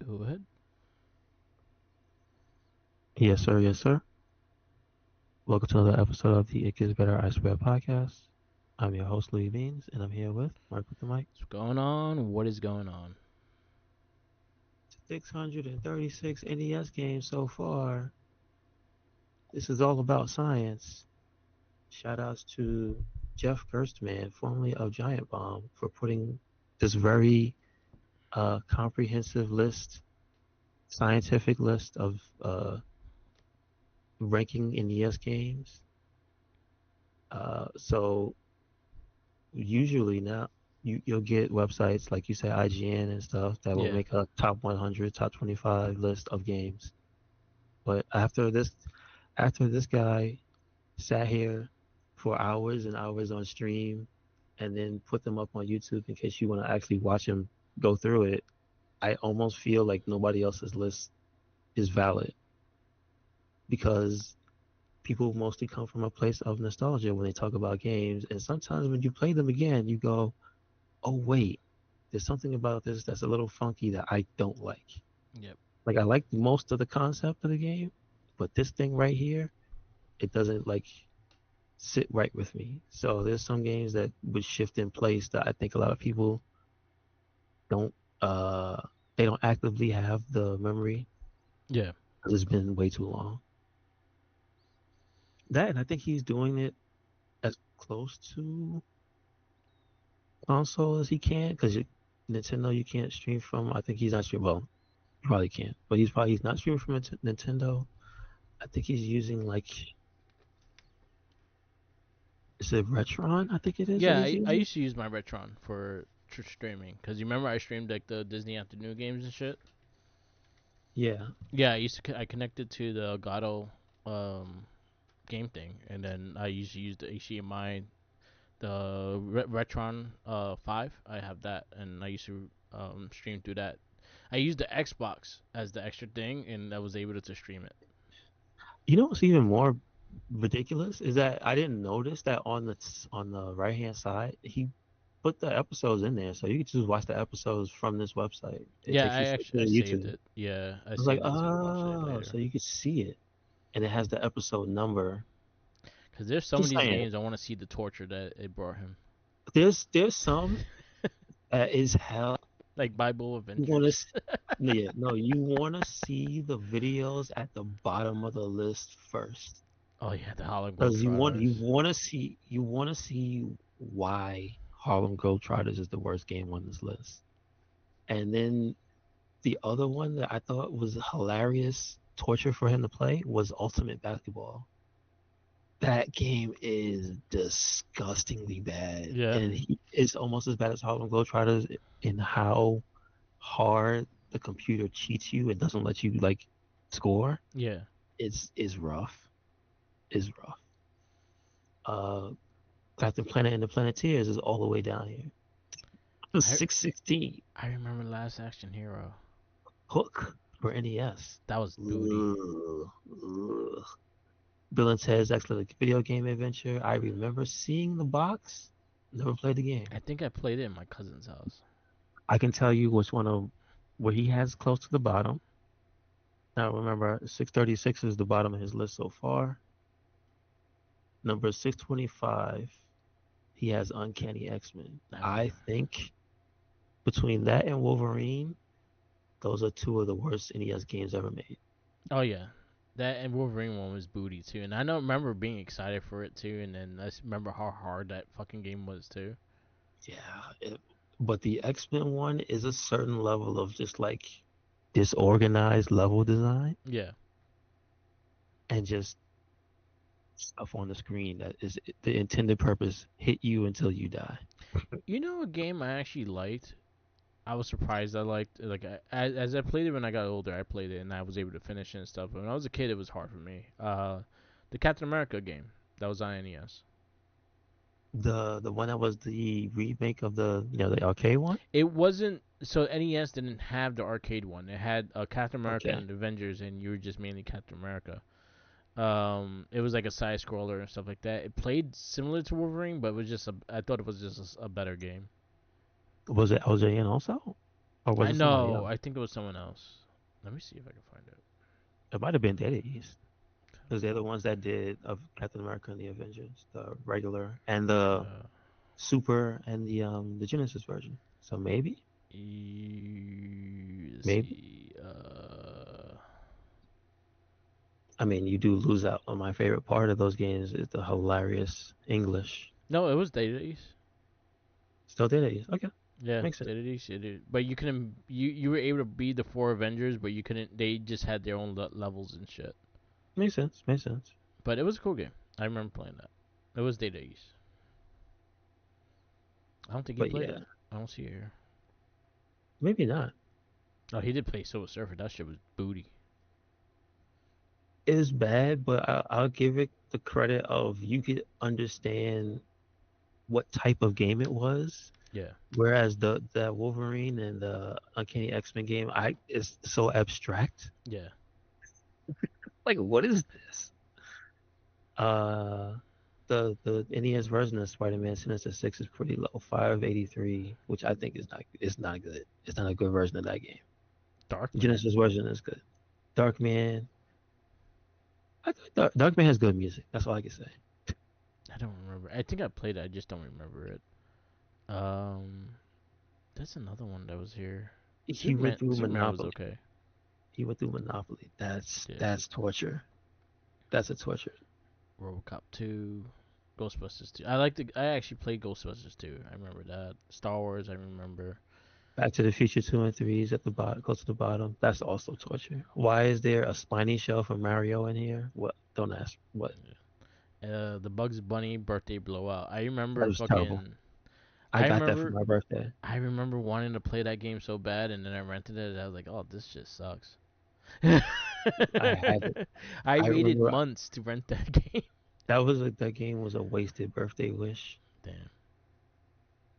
Go ahead. Yes, sir. Yes, sir. Welcome to another episode of the It Gets Better I Swear podcast. I'm your host, Louis Beans, and I'm here with Mark with the mic. What's going on? What is going on? 636 NES games so far. This is all about science. Shout outs to Jeff Gerstmann, formerly of Giant Bomb, for putting this very comprehensive list, scientific list of ranking NES games. So usually now you'll get websites like you say IGN and stuff that will Yeah. make a top 100, top 25 list of games. But after this guy sat here for hours and hours on stream and then put them up on YouTube in case you want to actually watch him go through it, I almost feel like nobody else's list is valid because people mostly come from a place of nostalgia when they talk about games. And sometimes when you play them again, you go, oh, wait, there's something about this that's a little funky that I don't like. Yep. Like I like most of the concept of the game, but this thing right here, it doesn't like sit right with me. So there's some games that would shift in place that I think a lot of people don't uh they don't actively have the memory Yeah. because it's been way too long. That and I think he's doing it as close to console as he can because Nintendo you can't stream from. I think he's not streaming. Well, probably can't, but he's not streaming from Nintendo. I think he's using like is it Retron? I think it is that Yeah, he's I using. used to use my Retron for streaming because you remember I streamed like the Disney afternoon games and shit. Yeah, Yeah, I connected to the Elgato um game thing, and then I used to use the HDMI, the Retron 5. I have that, and I used to stream through that. I used the Xbox as the extra thing, and I was able to stream it. you know what's even more ridiculous is that I didn't notice that on the right hand side he put the episodes in there, so you could just watch the episodes from this website. It Yeah, takes you straight to I saved YouTube. it. Yeah, I I was like, saved it so I could watch it oh, later. so you could see it, and it has the episode number. Because there's some of Just these saying, games I want to see the torture that it brought him. there's some that is hell. Like Bible You want Adventures. to Yeah, no, you want to see the videos at the bottom of the list first. Oh yeah, the Harlem Because Globetrotters. you want to see why Harlem Globetrotters is the worst game on this list. And then the other one that I thought was hilarious torture for him to play was Ultimate Basketball. That game is disgustingly bad, Yeah, and it's almost as bad as Harlem Globetrotters in how hard the computer cheats you and doesn't let you like score. yeah. It's rough. It's rough. Uh, Captain Planet and the Planeteers is all the way down here. I 616 I remember Last Action Hero. Hook for NES. That was booty. Ugh, ugh. Bill and Ted's Excellent Video Game Adventure. I remember seeing the box, never played the game. I think I played it in my cousin's house. I can tell you which one of where he has close to the bottom. Now remember, 636 is the bottom of his list so far. Number 625, he has Uncanny X-Men. I I remember. think between that and Wolverine, those are two of the worst NES games ever made. Oh yeah, that and Wolverine one was booty too. And I don't remember being excited for it too. And then I remember how hard that fucking game was too. Yeah, but the X-Men one is a certain level of just like disorganized level design Yeah. and just stuff on the screen that is the intended purpose hit you until you die. You know a game I actually liked. I was surprised I liked like as I played it when I got older. I played it and I was able to finish it and stuff. But when I was a kid, it was hard for me. The Captain America game that was on NES. The one that was the remake of the arcade one? It wasn't so NES didn't have the arcade one. It had Captain America Okay. and Avengers, and you were just mainly Captain America. It was like a side scroller and stuff like that. It played similar to Wolverine, but it was just I thought it was just a better game. Was it LJN also? Or was I it somebody know. else? I think it was someone else. Let me see if I can find it. It might have been Data East. Because they're the ones that did of Captain America and the Avengers, the regular and the Uh, Super and the Genesis version. So maybe, let's maybe. see. I mean, you do lose out on my favorite part of those games is the hilarious English. No, it was Data East. Still Data East. Okay, Yeah, makes sense. Data East. It did. But you couldn't. You were able to be the four Avengers, but you couldn't. They just had their own levels and shit. Makes sense. Makes sense. But it was a cool game. I remember playing that. It was Data East. I don't think he But played it. yeah, I don't see it here. maybe not. Oh, he did play Silver Surfer. That shit was booty. It is bad, but I'll give it the credit of you could understand what type of game it was. Yeah. Whereas the Wolverine and the Uncanny X-Men game, I is so abstract. Yeah. Like, what is this? Uh, the NES version of Spider-Man Sinister Six is pretty low, 583, which I think is not good. It's not a good version of that game. The Darkman. Genesis version is good. Darkman, I think Darkman has good music. That's all I can say. I don't remember. I think I played it. I just don't remember it. Um, That's another one that was here. He Superman. went through Superman was Monopoly. okay. He went through Monopoly. Yeah. That's torture. That's a torture. RoboCop 2. Ghostbusters 2. I like the. I actually played Ghostbusters 2. I remember that. Star Wars. I remember. Back to the Future 2 and 3 is at the bottom, close to the bottom. That's also torture. Why is there a spiny shell from Mario in here? What? Don't ask. What? The Bugs Bunny birthday blowout. I That remember was terrible. fucking. I I got that for remember. my birthday. I remember wanting to play that game so bad, and then I rented it. And I was like, "Oh, this just sucks." I had it. I I waited remember months to rent that game. that game was a wasted birthday wish Damn,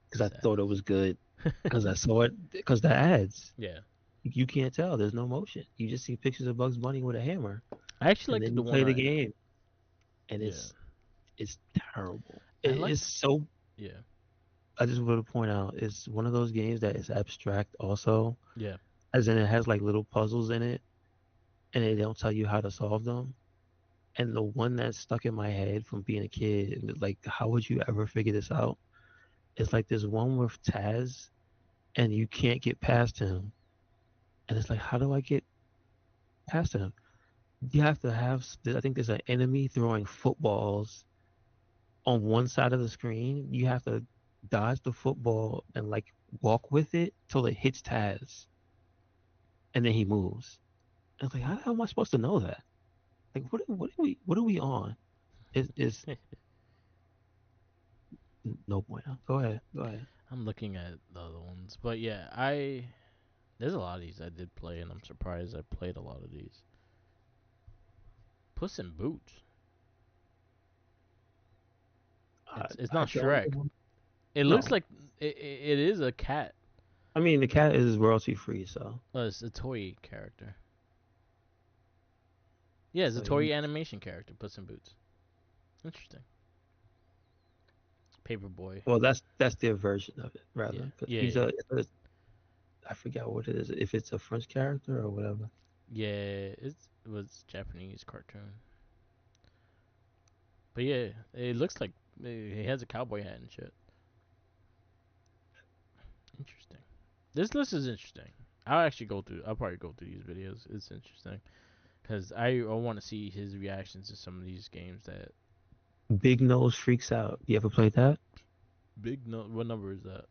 because I sad. thought it was good because I saw it because the ads. Yeah, You can't tell. There's no motion. You just see pictures of Bugs Bunny with a hammer, I actually and liked then the you one play the I. game, and Yeah, it's terrible. I like. It's so. Yeah, I just want to point out it's one of those games that is abstract also, yeah, as in it has like little puzzles in it, and they don't tell you how to solve them. And the one that's stuck in my head from being a kid, like how would you ever figure this out? It's like this one with Taz, and you can't get past him, and it's like how do I get past him? You have to have. I think there's an enemy throwing footballs on one side of the screen. You have to dodge the football and like walk with it till it hits Taz, and then he moves. And I was like, how the hell am I supposed to know that? Like, what are we on? Is no point. Go ahead, go ahead. I'm looking at the other ones, but yeah, I. There's a lot of these I did play, and I'm surprised I played a lot of these. Puss in Boots. It's I not don't. Shrek. It looks No, like it is a cat. I mean the cat is royalty free, so It's a toy character. Yeah, it's a so toy animation character. Puss in Boots. Interesting. Paperboy. well that's their version of it Yeah, rather because yeah, he's yeah. I forgot what it is if it's a French character or whatever. Yeah, it was Japanese cartoon. But yeah, it looks like he has a cowboy hat and shit. Interesting. This list is interesting. I'll actually go through. I'll probably go through these videos. It's interesting because I want to see his reactions to some of these games. That Big Nose Freaks Out. You ever played that? big no. What number is that?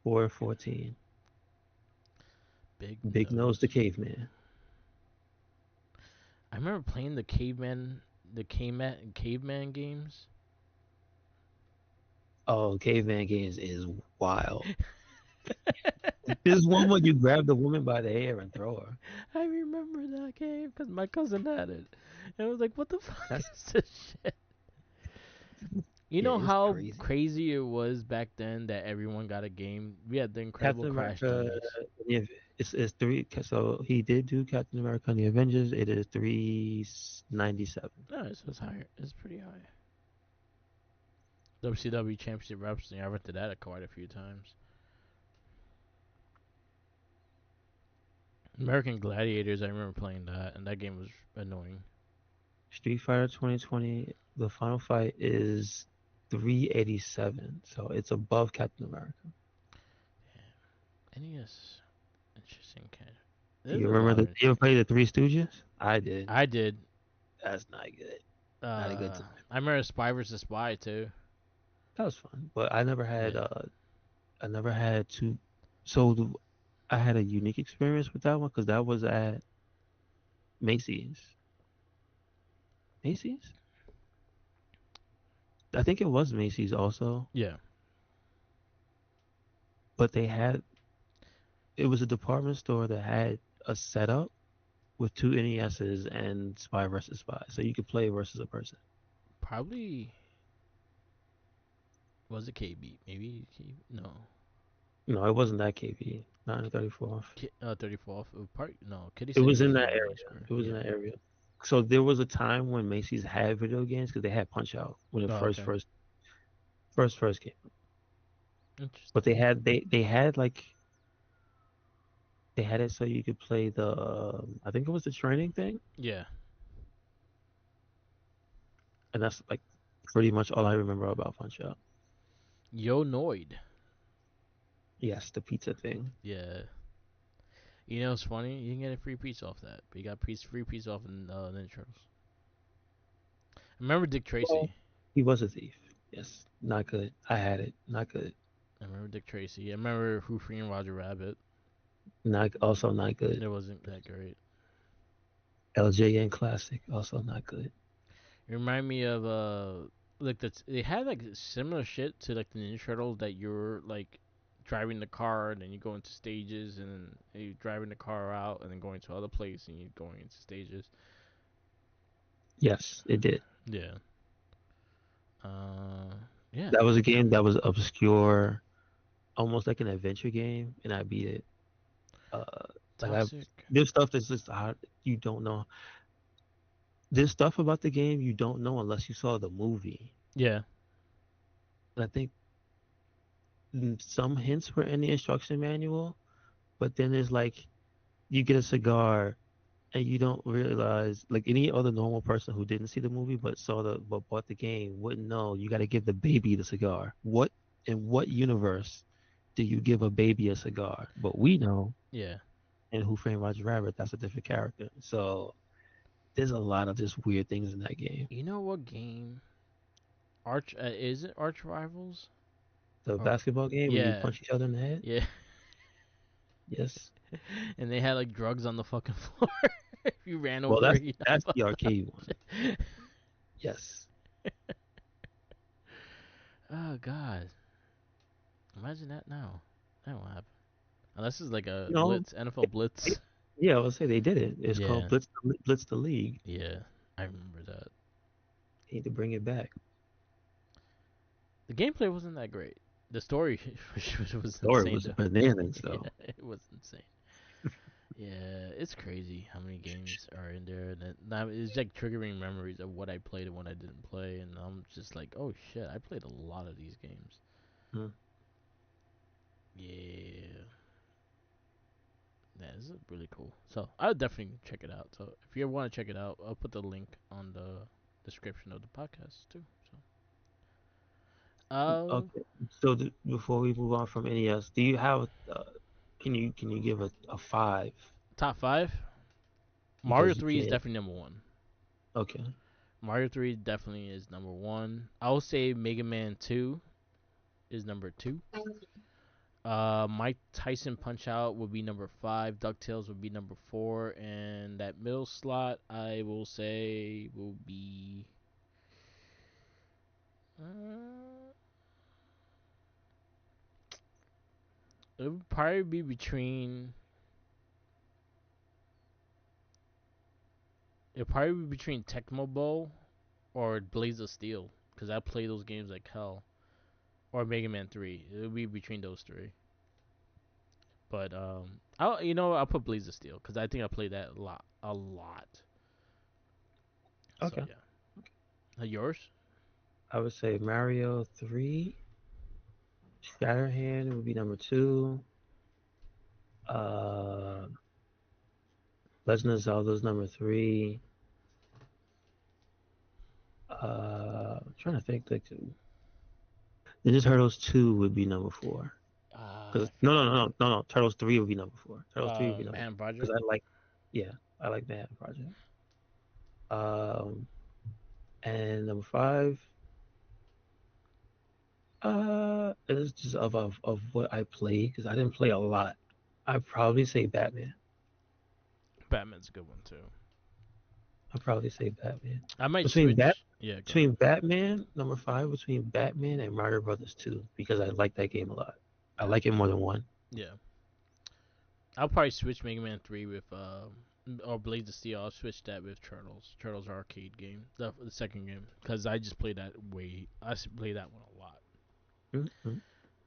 414. Big Big Nose the nose. Caveman. I remember playing the caveman games. Oh, Caveman Games is wild. There's one where you grab the woman by the hair and throw her. I remember that game because my cousin had it. And I was like, what the fuck That's is this shit? You yeah, know it's how crazy. crazy it was back then that everyone got a game? We had the Incredible Captain Crash America. Dummies. Yeah, it's three. So he did do Captain America and the Avengers. It is 397. No, it's higher. It's pretty high. WCW Championship Wrestling. I rented that quite a few times. American Gladiators. I remember playing that, and that game was annoying. Street Fighter 2020. The final fight is 387, so it's above Captain America. NES, interesting. Kind. There's You a remember lot the? of. You ever played the Three Stooges? I did. I did. That's not good. Not a good Uh, time. I remember Spy versus Spy too. That was fun, but I never had. Yeah. I never had to. So I had a unique experience with that one because that was at Macy's. Macy's? I think it was Macy's also, Yeah. but they had. It was a department store that had a setup with two NESs and Spy versus Spy, so you could play versus a person. Probably was it KB? Maybe no. No, it wasn't that KB. Not in the 34th. 34th. Part no. Kitty It City was in was that in Union area. Square. It was in Yeah. that area. So there was a time when Macy's had video games because they had Punch Out when it Oh, first okay. first came. But Interesting. they had like they had it so you could play the I think it was the training thing, Yeah. and that's like pretty much all I remember about Punch Out. Yo Noid. Yes, the pizza thing. Yeah. You know, it's funny. You can get a free piece off that. But you got free piece off in Ninja Turtles. Remember Dick Well, Tracy? he was a thief. Yes, not good. I had it. Not good. I remember Dick Tracy. I remember Who Framed Roger Rabbit. Not also not good. It wasn't that great. LJN classic also not good. It reminded me of like they had like similar shit to like the Ninja Turtle that you're like driving the car and then you go into stages and then you driving the car out and then going to other place and you going into stages. Yes, it did. Yeah. Uh, yeah. That was a game that was obscure, almost like an adventure game, and I beat it. Uh, like I Toxic. there's stuff that's just hard, you don't know. There's stuff about the game you don't know unless you saw the movie. Yeah. And I think some hints were in the instruction manual, but then there's like you get a cigar and you don't realize like any other normal person who didn't see the movie but bought the game wouldn't know you got to give the baby the cigar. What in what universe do you give a baby a cigar? But we know Yeah. in Who Framed Roger Rabbit that's a different character. So there's a lot of just weird things in that game. You know what game? Arch is it Arch Rivals? The Or basketball game where you yeah, punch each other in the head. yeah. Yes. And they had like drugs on the fucking floor. If you ran Well, over, you know. that's the arcade one. Yes. Oh God! Imagine that now. That won't happen unless it's like a No. Blitz, NFL Blitz. Yeah, I would say they did it. It's called Yeah, Blitz the League. yeah. I remember that. They need to bring it back. The gameplay wasn't that great. The story was Story insane was though. bananas Yeah, though. it was insane. Yeah, it's crazy how many games are in there, and now it's like triggering memories of what I played and what I didn't play, and I'm just like, oh shit, I played a lot of these games. Hmm. Yeah, yeah, this is really cool. So I would definitely check it out. So if you ever want to check it out, I'll put the link on the description of the podcast too. So, Okay. So before we move on from NES, do you have can you give a five? top five. Mario Because you 3 is can't. definitely number one. Okay. Mario 3 definitely is number one. I will say Mega Man 2 is number two. Mike Tyson Punch Out would be number five. DuckTales would be number four, and that middle slot I will say will be. Uh, it would probably be between. It'd probably be between Tecmo Bowl or Blaze of Steel, because I play those games like hell. Or Mega Man 3. It would be between those three. But I'll put Blaze of Steel because I think I played that a lot. So Okay. yeah. Yours? I would say Mario 3. Shatterhand would be number two. Uh, Legend of Zelda's number 3. I'm trying to think. Like, Ninja Turtles 2 would be number 4. Cause I no, forgot. no, no, no, no, no. Turtles 3 would be number 4. Turtles 3 would be number 4. Manhattan Because Project. yeah, I like Manhattan Project. Um, and number 5, it's just of what I play because I didn't play a lot. I'd probably say Batman. Batman's a good one too. I'd probably say Batman. I might Between Bat switch. Yeah, go ahead. between Batman number 5, between Batman and Mario Brothers 2 because I like that game a lot. I Yeah, like it more than one. yeah. I'll probably switch Mega Man 3 with or Blades of Steel. I'll switch that with Turtles. Turtles arcade game, the second game, because I just played that way. Played that one a lot.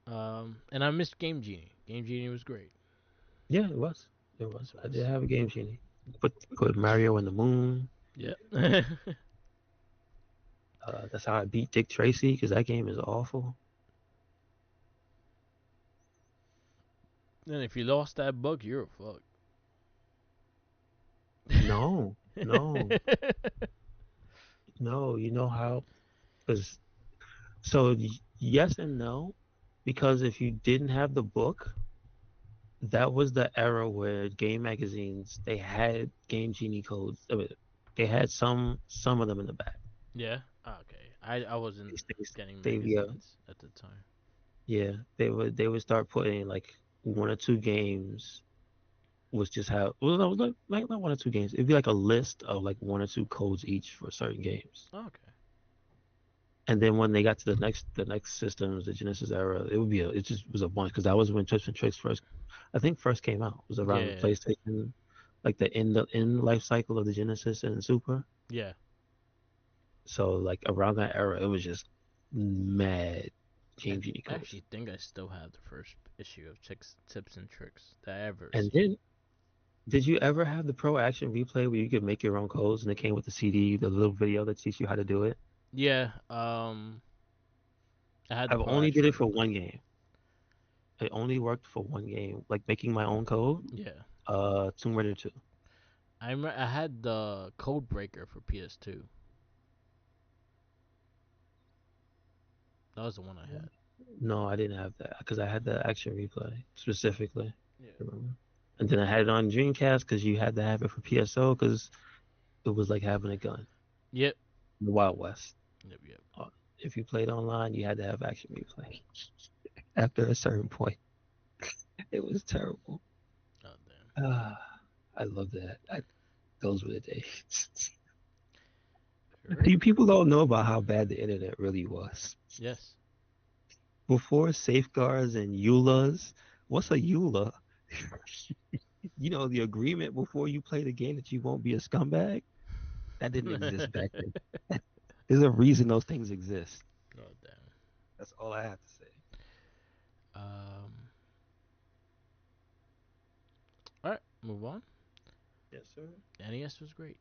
Mm-hmm. And I missed Game Genie. Game Genie was great. Yeah, it was. It It was. I did was. have a Game Genie. Put Mario in the moon. Yeah. That's how I beat Dick Tracy because that game is awful. And if you lost that bug, you're a fuck. No, no, no. You know how? Because so yes and no. Because if you didn't have the book, that was the era where game magazines they had Game Genie codes. I mean, they had some of them in the back. Yeah. Okay. I wasn't getting Yeah, magazines at the time. yeah. They would start putting like 1 or 2 games was just how well no, like not 1 or 2 games. It'd be like a list of like 1 or 2 codes each for certain games. Okay. And then when they got to the next systems, the Genesis era, it just was a bunch because that was when Tips and Tricks first I think first came out. It was around the Yeah. PlayStation, like the end life cycle of the Genesis and Super. Yeah. So like around that era, it was just mad I Game Genie codes. actually think I still have the first issue of Chicks Tips and Tricks that I ever And seen. then, did you ever have the Pro Action Replay where you could make your own codes and it came with the CD, the little video that teach you how to do it? Yeah. I had the I've Pro only did Action it for replay. one game. It only worked for one game, like making my own code. Yeah. Tomb Raider 2. I had the Code Breaker for PS2. That was the one I had. No, I didn't have that because I had the Action Replay specifically. Yeah. Remember? And then I had it on Dreamcast because you had to have it for PSO because it was like having a gun Yep. in the Wild West. Yep. Yep. If you played online, you had to have Action Replay. After a certain point, it was terrible. Oh damn. Ah, I love that. Those were the days. Right. You people don't know about how bad the internet really was. Yes. Before safeguards and EULAs, what's a EULA? The agreement before you play the game that you won't be a scumbag? That didn't exist back then. There's a reason those things exist. Oh damn. That's all I have to say. Um. All right. Move on. Yes, sir. NES was great.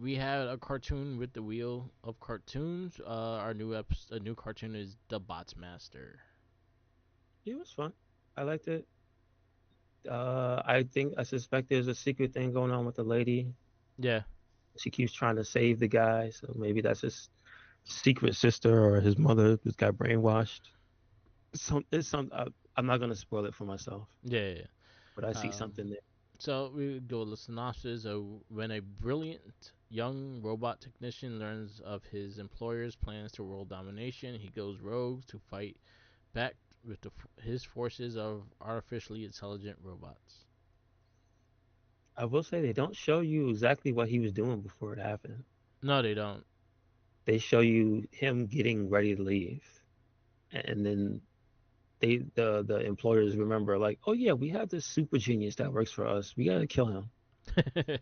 We had a cartoon with the wheel of cartoons. A new cartoon is The Bots Master. It was fun. I liked it. I suspect there's a secret thing going on with the lady. Yeah. She keeps trying to save the guy, so maybe that's his secret sister or his mother who's got brainwashed. I'm not gonna spoil it for myself, Yeah. Yeah. but I see Um. something there. So we go to the synopsis. When a brilliant young robot technician learns of his employer's plans to world domination, he goes rogue to fight back with his forces of artificially intelligent robots. I will say they don't show you exactly what he was doing before it happened. No, they don't. They show you him getting ready to leave, and then the employers remember like, oh yeah, we have this super genius that works for us. We gotta kill him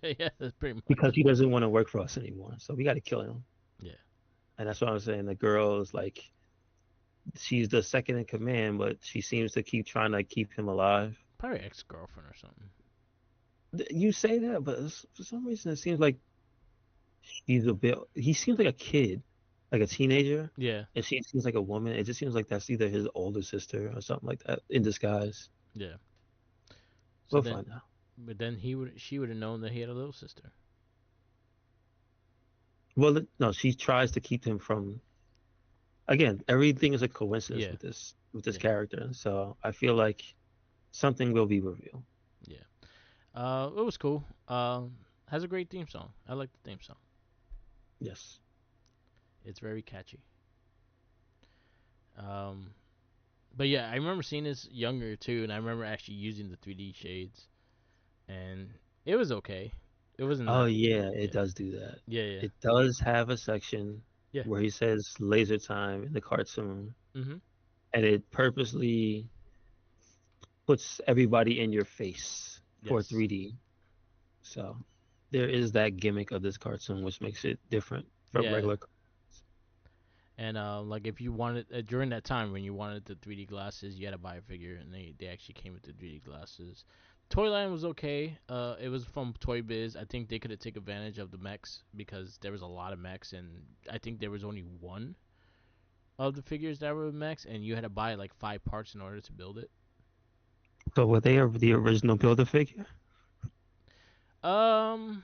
Yeah, that's pretty much because it. he doesn't want to work for us anymore. So we gotta kill him. Yeah. And that's what I'm saying. The girl is like, she's the second in command, but she seems to keep trying to keep him alive. Probably ex girlfriend or something. You say that, but for some reason it seems like he seems like a kid, like a teenager, Yeah. and she seems like a woman. It just seems like that's either his older sister or something like that in disguise. Yeah. So We'll then find out. But then she would have known that he had a little sister. Well, no, she tries to keep him from. Again, everything is a coincidence Yeah, with this yeah, character. So I feel like something will be revealed. yeah. It was cool. Has a great theme song. I like the theme song. Yes. It's very catchy. Um, but yeah, I remember seeing this younger too, and I remember actually using the 3D shades, and it was okay. It Oh wasn't. yeah, it Yeah, does do that. yeah, yeah, It does have a section yeah. where he says laser time in the cartoon, Mhm. and it purposely puts everybody in your face for Yes. 3D. So there is that gimmick of this cartoon, which makes it different from Yeah. regular. And like if you wanted during that time when you wanted the 3D glasses, you had to buy a figure, and they actually came with the 3D glasses. Toyland was okay. It was from Toy Biz. I think they could have taken advantage of the mechs because there was a lot of mechs, and I think there was only one of the figures that were mechs, and you had to buy like 5 parts in order to build it. So were they the original Build a Figure? Um,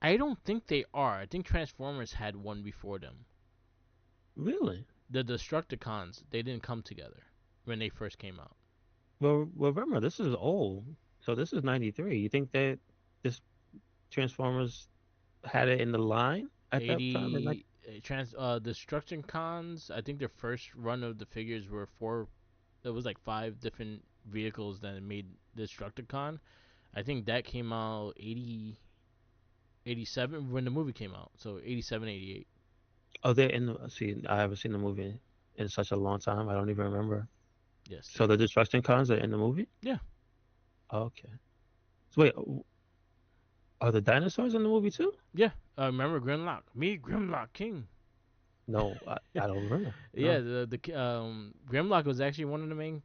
I don't think they are. I think Transformers had one before them. Really? The Destructicons, they didn't come together when they first came out. Well, remember this is old. So this is '93. You think that this Transformers had it in the line at that time? Like, 80 Destructicons, I think their first run of the figures were four. It was like 5 different vehicles that made Destructicon. I think that came out 80, 87 when the movie came out. So 87, 88. oh, they're in the. See, I haven't seen the movie in such a long time. I don't even remember. Yes, So the Destruction Cons are in the movie? yeah, Okay. So wait, are the dinosaurs in the movie too? yeah. Remember Grimlock? Me, Grimlock King. No, I don't remember. Yeah, No. the Grimlock was actually one of the main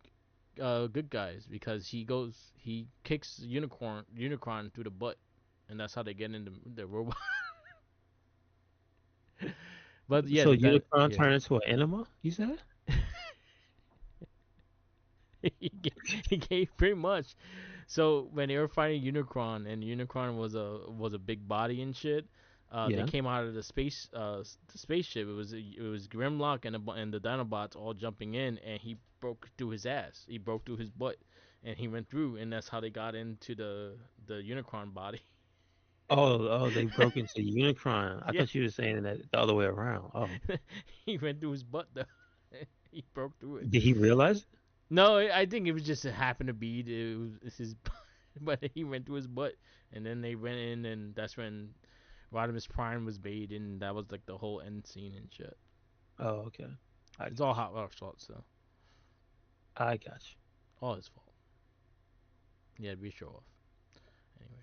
good guys because he kicks Unicron through the butt, and that's how they get into the robot. But yeah, So Unicron yeah. turned into an enema, you said? He gave pretty much. So when they were fighting Unicron, and Unicron was a big body and shit, they Yeah. came out of the spaceship. It was Grimlock and the Dinobots all jumping in, and he broke through his ass. He broke through his butt, and he went through, and that's how they got into the Unicron body. Oh, they broke into Unicron. I Yeah, thought you were saying that the other way around. Oh, he went through his butt though. He broke through it. did he realize it? No, I think it was just it happened to be his, but he went through his butt, and then they went in, and that's when Rodimus Prime was bait, and that was like the whole end scene and shit. Oh, okay. I It's all got Hot Rod's fault, so you. I got you. all his fault. Yeah, be show off anyway.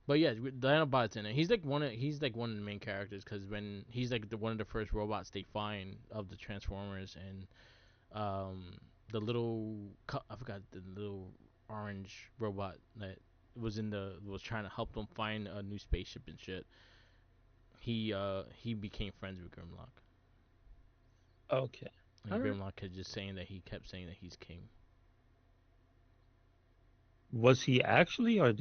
But yeah, Dinobot's in it. He's like one of the main characters because when he's like one of the first robots they find of the Transformers, and the little I forgot the little orange robot that was trying to help them find a new spaceship and shit. He became friends with Grimlock, Okay. All and right. Grimlock kept just saying that he kept saying that he's king. Was he actually, or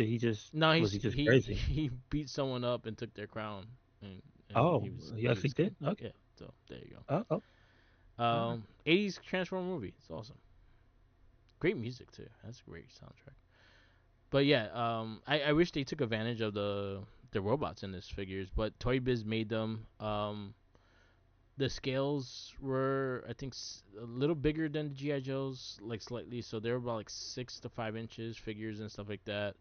No, was he just crazy? he beat someone up and took their crown, and Oh, he he actually was did? king. Okay. Yeah, so there you Oh, oh, go. all right. 80s Transformer movie. It's awesome. Great music too. That's a great soundtrack. But yeah, I wish they took advantage of the robots in this figures, but Toy Biz made them. The scales were I think a little bigger than the GI Joes, like slightly. So they were about like 6 to 5 inches figures and stuff like that.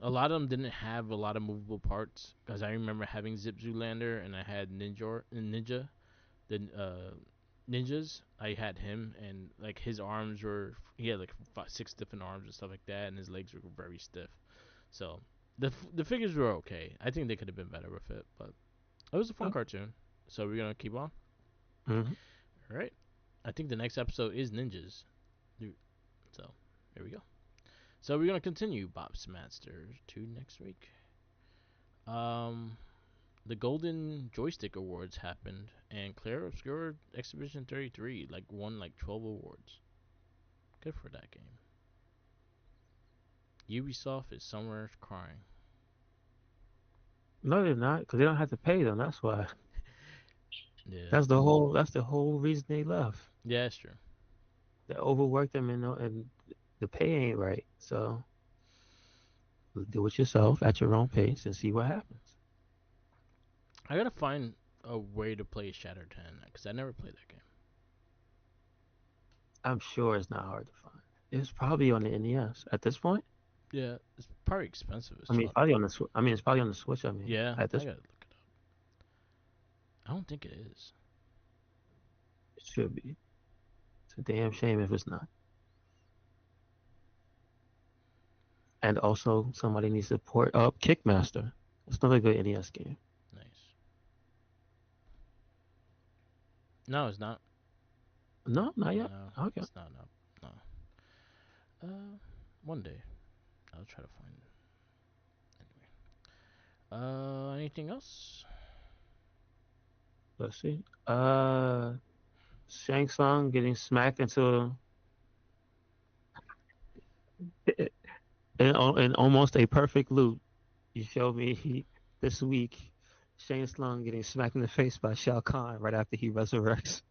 A lot of them didn't have a lot of movable parts because I remember having Zip Zoolander and I had Ninja, the ninjas. I had him, and like his arms were he had like 6 different arms and stuff like that, and his legs were very stiff. So the figures were okay. I think they could have been better with it, but it was a fun Oh, cartoon. So we're gonna keep on. mhm. All right. I think the next episode is ninjas. So here we go. So we're gonna continue Bob's Masters to next week. Um, the Golden Joystick Awards happened, and Claire Obscura Exhibition 33 like won like 12 awards. Good for that game. Ubisoft is somewhere crying. No, they're not, because they don't have to pay them. That's why. Yeah. That's the whole reason they left. Yeah, that's true. They overworked them, and the pay ain't right. So do it yourself at your own pace and see what happens. I gotta find a way to play Shattered 10 because I never played that game. I'm sure it's not hard to find. It's probably on the NES at this point. Yeah, it's probably expensive as I mean, it's fuck. probably on the it's probably on the Switch. Yeah, At I this, gotta look it up. I don't think it is. it should be. It's a damn shame if it's not. And also, somebody needs to port up Kickmaster. It's another good NES game. Nice. No, it's not. No, not yet. No, Okay. it's not. No. One day I'll try to find it. Anyway. Anything else? Let's see. Shang Tsung getting smacked into in almost a perfect loop. You showed me this week Shang Tsung getting smacked in the face by Shao Kahn right after he resurrects.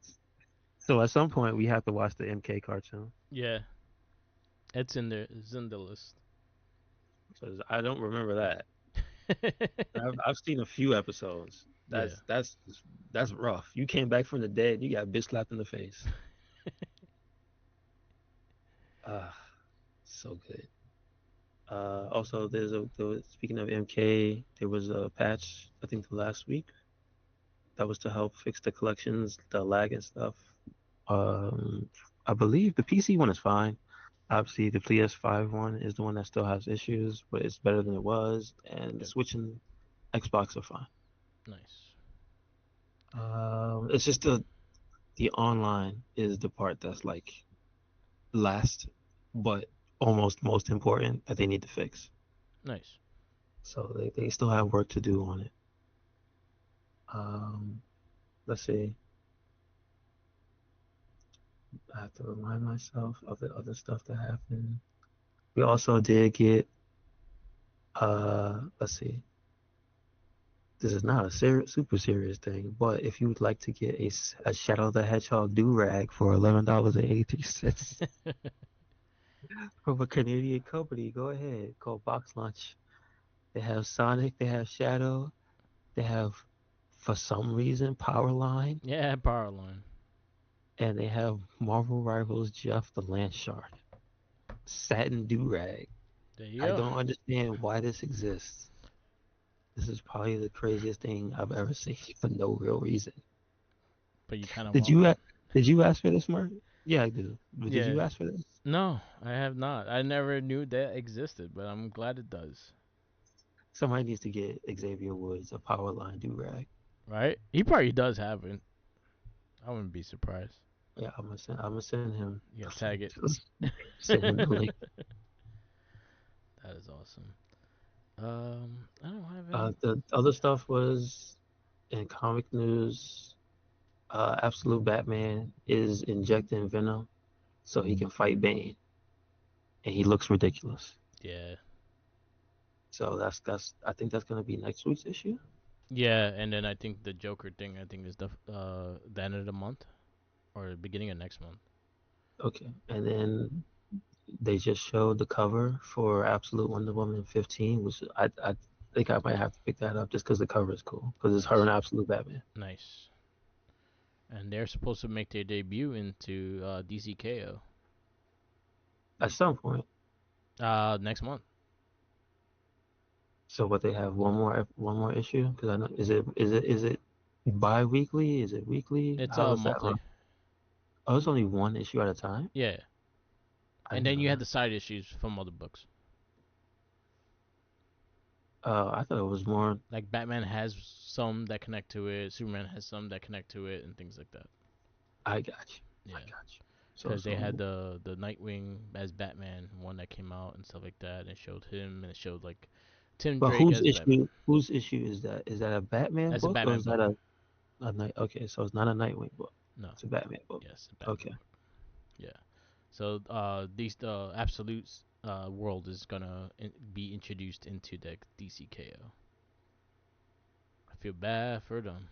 So at some point we have to watch the MK cartoon Yeah, it's in there. It's in the list. because I don't remember that. I've seen a few episodes. Yeah. That's rough. You came back from the dead. You got bitch slapped in the face. Ah, so good. Also, speaking of MK, there was a patch I think the last week that was to help fix the collections, the lag and stuff. Um, I believe the PC one is fine. Obviously, the PS5 one is the one that still has issues, but it's better than it was. And the Good. Switch and Xbox are fine. Nice. It's just the online is the part that's like last, but almost most important that they need to fix. Nice. So they still have work to do on it. Um, let's see. I have to remind myself of the other stuff that happened. We also did get let's see. This is not a super serious thing, but if you would like to get a Shadow the Hedgehog do-rag for $11.83 from a Canadian company, go ahead. Called Box Lunch. They have Sonic, they have Shadow, they have, for some reason, Powerline, Yeah, power line. and they have Marvel Rivals Jeff the Lance Shark. Satin do-rag. There you I go. don't understand why this exists. This is probably the craziest thing I've ever seen for no real reason. But you kind of Did want you one. did you ask for this, Mark? Yeah, I do. But did Yeah. you ask for this? No, I have not. I never knew that existed, but I'm glad it does. Somebody needs to get Xavier Woods a Powerline do-rag. Right? He probably does have it. I wouldn't be surprised. Yeah, I'm gonna send him. You gotta tag it. Send him the link. That is awesome. I don't have any. The other stuff was in comic news. Absolute Batman is injecting venom so he can fight Bane, and he looks ridiculous. Yeah. So that's I think that's gonna be next week's issue. Yeah, and then I think the Joker thing. I think is the end of the month or the beginning of next month. Okay, and then they just showed the cover for Absolute Wonder Woman 15, which I think I might have to pick that up just because the cover is cool because it's her Nice. and Absolute Batman. Nice. And they're supposed to make their debut into DCKO At some point. next month. So what they have one more issue because I know is it bi-weekly? Is it weekly? It's How is that run? monthly. Oh, it's only one issue at a time. Yeah. I And didn't then know you had that. the side issues from other books. I thought it was more. Like Batman has some that connect to it, Superman has some that connect to it, and things like that. I got you. I Yeah. got you. So Because they had so, the Nightwing as Batman one that came out and stuff like that, and it showed him and it showed like Tim but Drake whose as Batman. issue? Whose issue is that? Is that a Batman That's a book or Batman is book. that a night? Okay, so it's not a Nightwing book. No, It's a Batman book. yes, a Batman Okay. book. Yeah. So these absolutes world is gonna be introduced into the DCKO. I feel bad for them.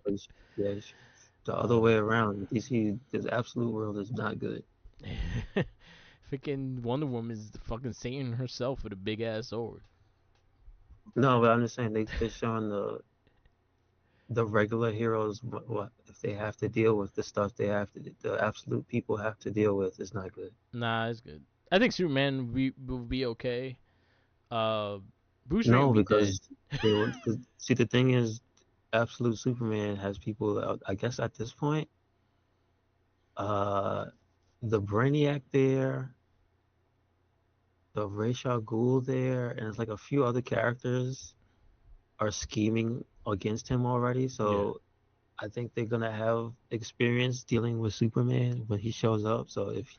Because, yeah, the other uh, way around. DC, this absolute world is not good. Freaking Wonder Woman is the fucking Satan herself with a big ass sword. No, but I'm just saying they're showing the regular heroes what if they have to deal with the stuff they have to the absolute people have to deal with is not good. Nah, it's good. I think Superman will be okay. Uh, Bruce Wayne will No, be dead. because they would. Cause, see, the thing is, absolute Superman has people. I guess at this point, uh, the Brainiac there, the Ra's al Ghul there, and it's like a few other characters are scheming against him already. Yeah, So I think they're gonna have experience dealing with Superman when he shows up. So if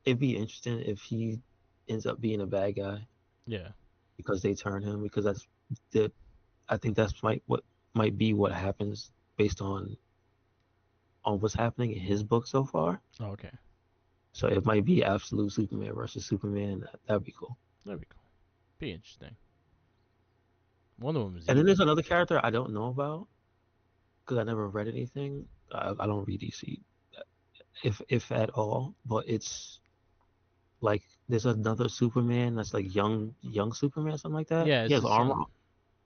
it'd be interesting if he ends up being a bad guy yeah. because they turn him because that's the I think that's what might be what happens based on what's happening in his book so far. Oh, okay, So it might be absolute Superman versus Superman. That'd be cool. that'd be cool. Be interesting. Wonder Woman's And then there's evil. another character I don't know about because I never read anything. I don't read DC if at all. But it's like there's another Superman that's like young Superman, something like that. Yeah, He it's has his armor. son.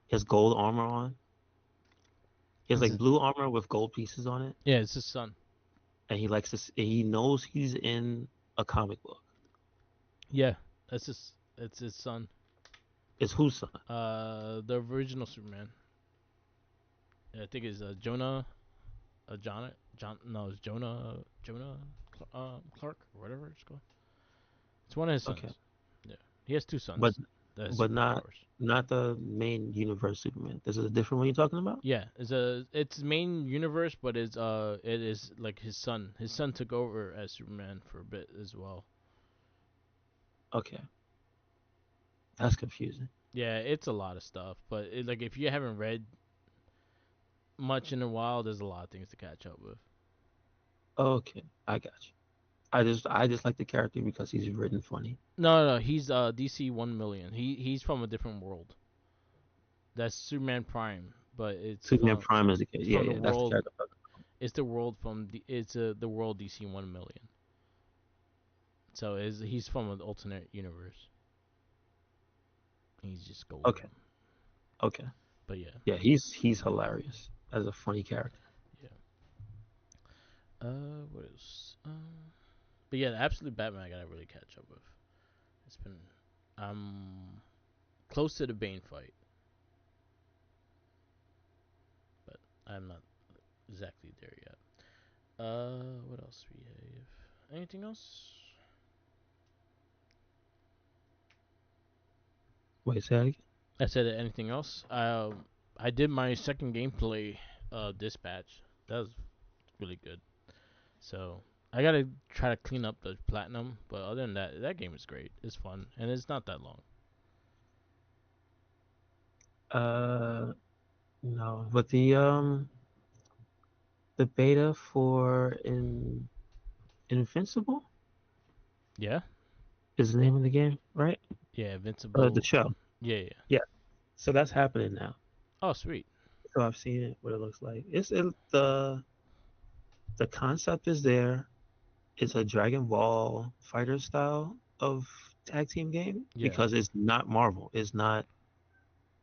He has gold armor on. He has It's like his, blue armor with gold pieces on it, yeah, it's his son. and he likes to. He knows he's in a comic book. Yeah, that's his. It's his son. It's whose son? The original Superman. Yeah, I think it's Jonah. John. No, it's Jonah. Jonah. Clark or whatever it's called. It's one of his Okay, sons. Yeah, he has two but sons that have but not superpowers. not the main universe Superman. This is a different one you're talking about. Yeah, it's main universe, but it is like his son. His son took over as Superman for a bit as well. Okay, that's confusing. Yeah, it's a lot of stuff, but like if you haven't read much in a while, there's a lot of things to catch up with. Okay, I got you. I just like the character because he's written funny. No, he's DC 1 million. He's from a different world. That's Superman Prime, but Superman Prime is the case. it's Yeah, from the yeah, that's the world. character. It's the world from the world DC 1 million. So he's from an alternate universe. He's just golden. Okay, okay. But yeah, Yeah, he's hilarious as a funny character. yeah. What else? But yeah, the Absolute Batman I gotta really catch up with. It's been I'm close to the Bane fight, but I'm not exactly there yet. What else we have? Anything else? Wait, say that again? I said anything else. I did my second gameplay, Dispatch. That was really good. So I gotta try to clean up the platinum, but other than that, that game is great. It's fun and it's not that long. Uh, no, but the beta for Invincible Yeah, is the name of the game, right? yeah, The Invincible. show. Yeah, yeah. Yeah. So that's happening now. Oh, sweet. So I've seen it, what it looks like. The concept is there. It's a Dragon Ball fighter style of tag team game Yeah, because it's not Marvel. It's not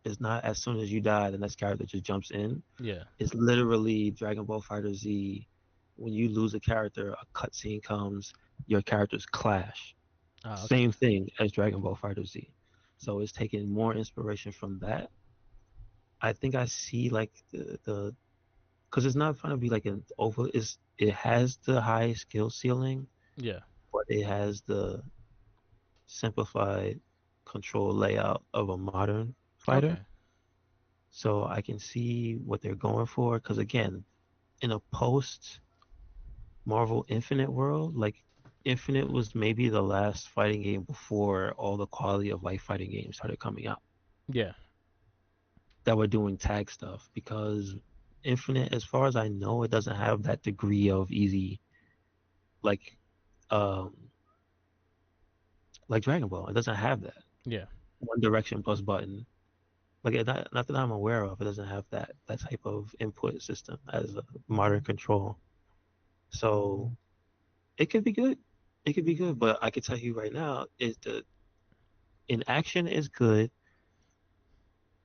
as soon as you die, the next character just jumps in. yeah. It's literally Dragon Ball Fighter Z. When you lose a character, a cutscene comes, your characters clash. Ah, okay. Same thing as Dragon Ball Fighter Z. So it's taking more inspiration from that. I think I see like the because it's not going to be like an over. It has the high skill ceiling, Yeah. but it has the simplified control layout of a modern fighter. Okay. So I can see what they're going for. Because again, in a post Marvel Infinite world, like Infinite was maybe the last fighting game before all the quality of life fighting games started coming out Yeah. that were doing tag stuff. Because Infinite, as far as I know, it doesn't have that degree of easy like um like Dragon Ball. It doesn't have that Yeah. one direction plus button. Like not that I'm aware of, it doesn't have that type of input system as a modern control. So it could be good. It could be good, but I can tell you right now, is the in action is good,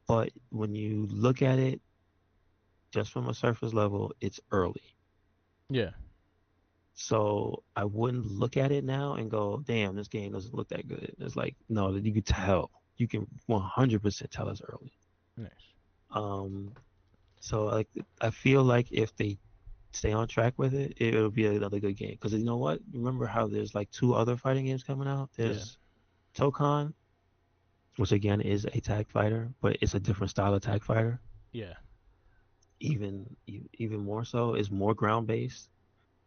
but when you look at it just from a surface level, it's early. Yeah. So I wouldn't look at it now and go, damn, this game doesn't look that good. It's like, no, you can tell. You can 100% tell it's early. Nice. Um, so like I feel like if they stay on track with it, it'll be another good game. Because you know what? Remember how there's like two other fighting games coming out? Yeah. There's Tokon, which again is a tag fighter, but it's a different style of tag fighter. Yeah. Even more so, is more ground based.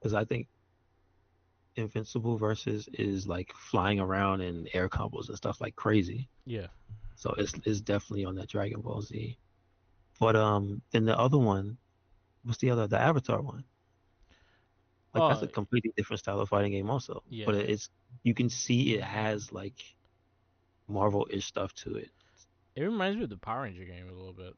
Because I think Invincible versus is like flying around and air combos and stuff like crazy. Yeah. So it's definitely on that Dragon Ball Z. But then the other one, what's the Avatar one? Like that's Oh, a completely different style of fighting game also. But yeah. it's you can see it has like Marvel-ish stuff to it. It reminds me of the Power Ranger game a little bit.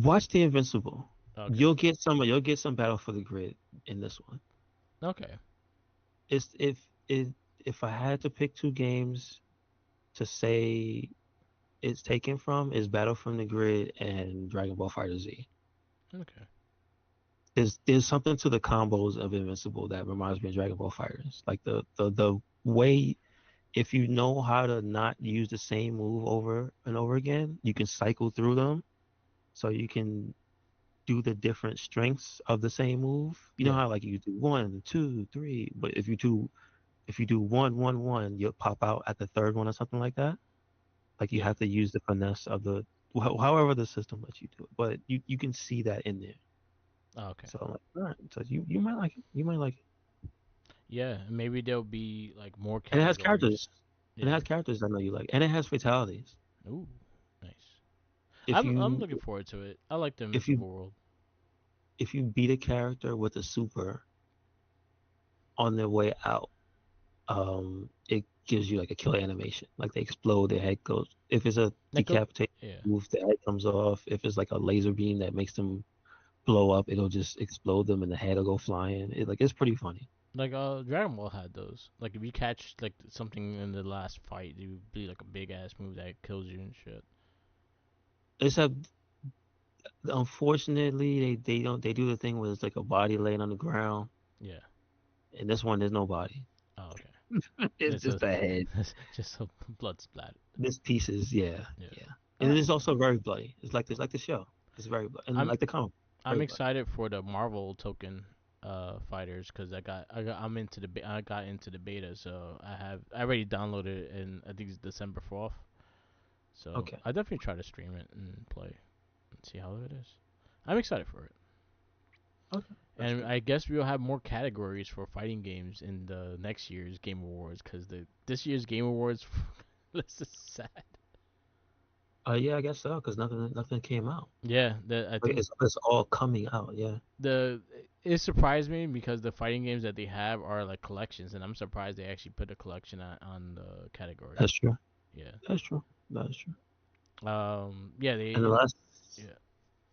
Watch the Invincible. Okay. You'll get some Battle for the Grid in this one. Okay. It's it if I had to pick two games to say it's taken from is Battle from the Grid and Dragon Ball Fighter Z. Okay. There's something to the combos of Invincible that reminds me of Dragon Ball Fighters. Like the way if you know how to not use the same move over and over again, you can cycle through them so you can do the different strengths of the same move. You know Yeah. how like you do one, two, three, but if you do one, one, one, you'll pop out at the third one or something like that. Like you Yeah. have to use the finesse of the however the system lets you do it, but you can see that in there. Okay. So I'm like, all right, so you might like it. You might like it, Yeah. Maybe there'll be like more and it has categories. characters. And it Yeah. has characters I know you like, and it has fatalities. Ooh. Nice. If I'm you looking forward to it. I like the if you Invincible World. if you beat a character with a super on their way out, it gives you like a killer animation. Like they explode, their head goes. If it's a Like a decapitate yeah. move, the head comes off. If it's like a laser beam that makes them blow up, it'll just explode them and the head will go flying. It's pretty funny. Like Dragon Ball had those. Like if you catch like something in the last fight, it would be like a big ass move that kills you and shit. Except unfortunately they don't they do the thing where it's like a body laying on the ground. Yeah. And this one there's no body. Oh, okay. It's It's a just a head. just a blood splat. This pieces, yeah, Yeah. yeah. All And it right. is also very bloody. It's like the show. It's very bloody. And I'm like the comic, I'm very bloody. excited for the Marvel token fighters because I'm into I got into the beta, so I already downloaded it and I think it's December 4th. So Okay. I definitely try to stream it and play and see how it is. I'm excited for it. Okay. That's And good. I guess we'll have more categories for fighting games in the next year's Game Awards because the this year's Game Awards list is sad. Yeah, I guess so, because nothing came out. Yeah, I Like, think it's all coming out. Yeah, the it surprised me because the fighting games that they have are like collections, and I'm surprised they actually put a collection on the category. that's true. Yeah. That's true. That's true. Yeah. And the last, Yeah.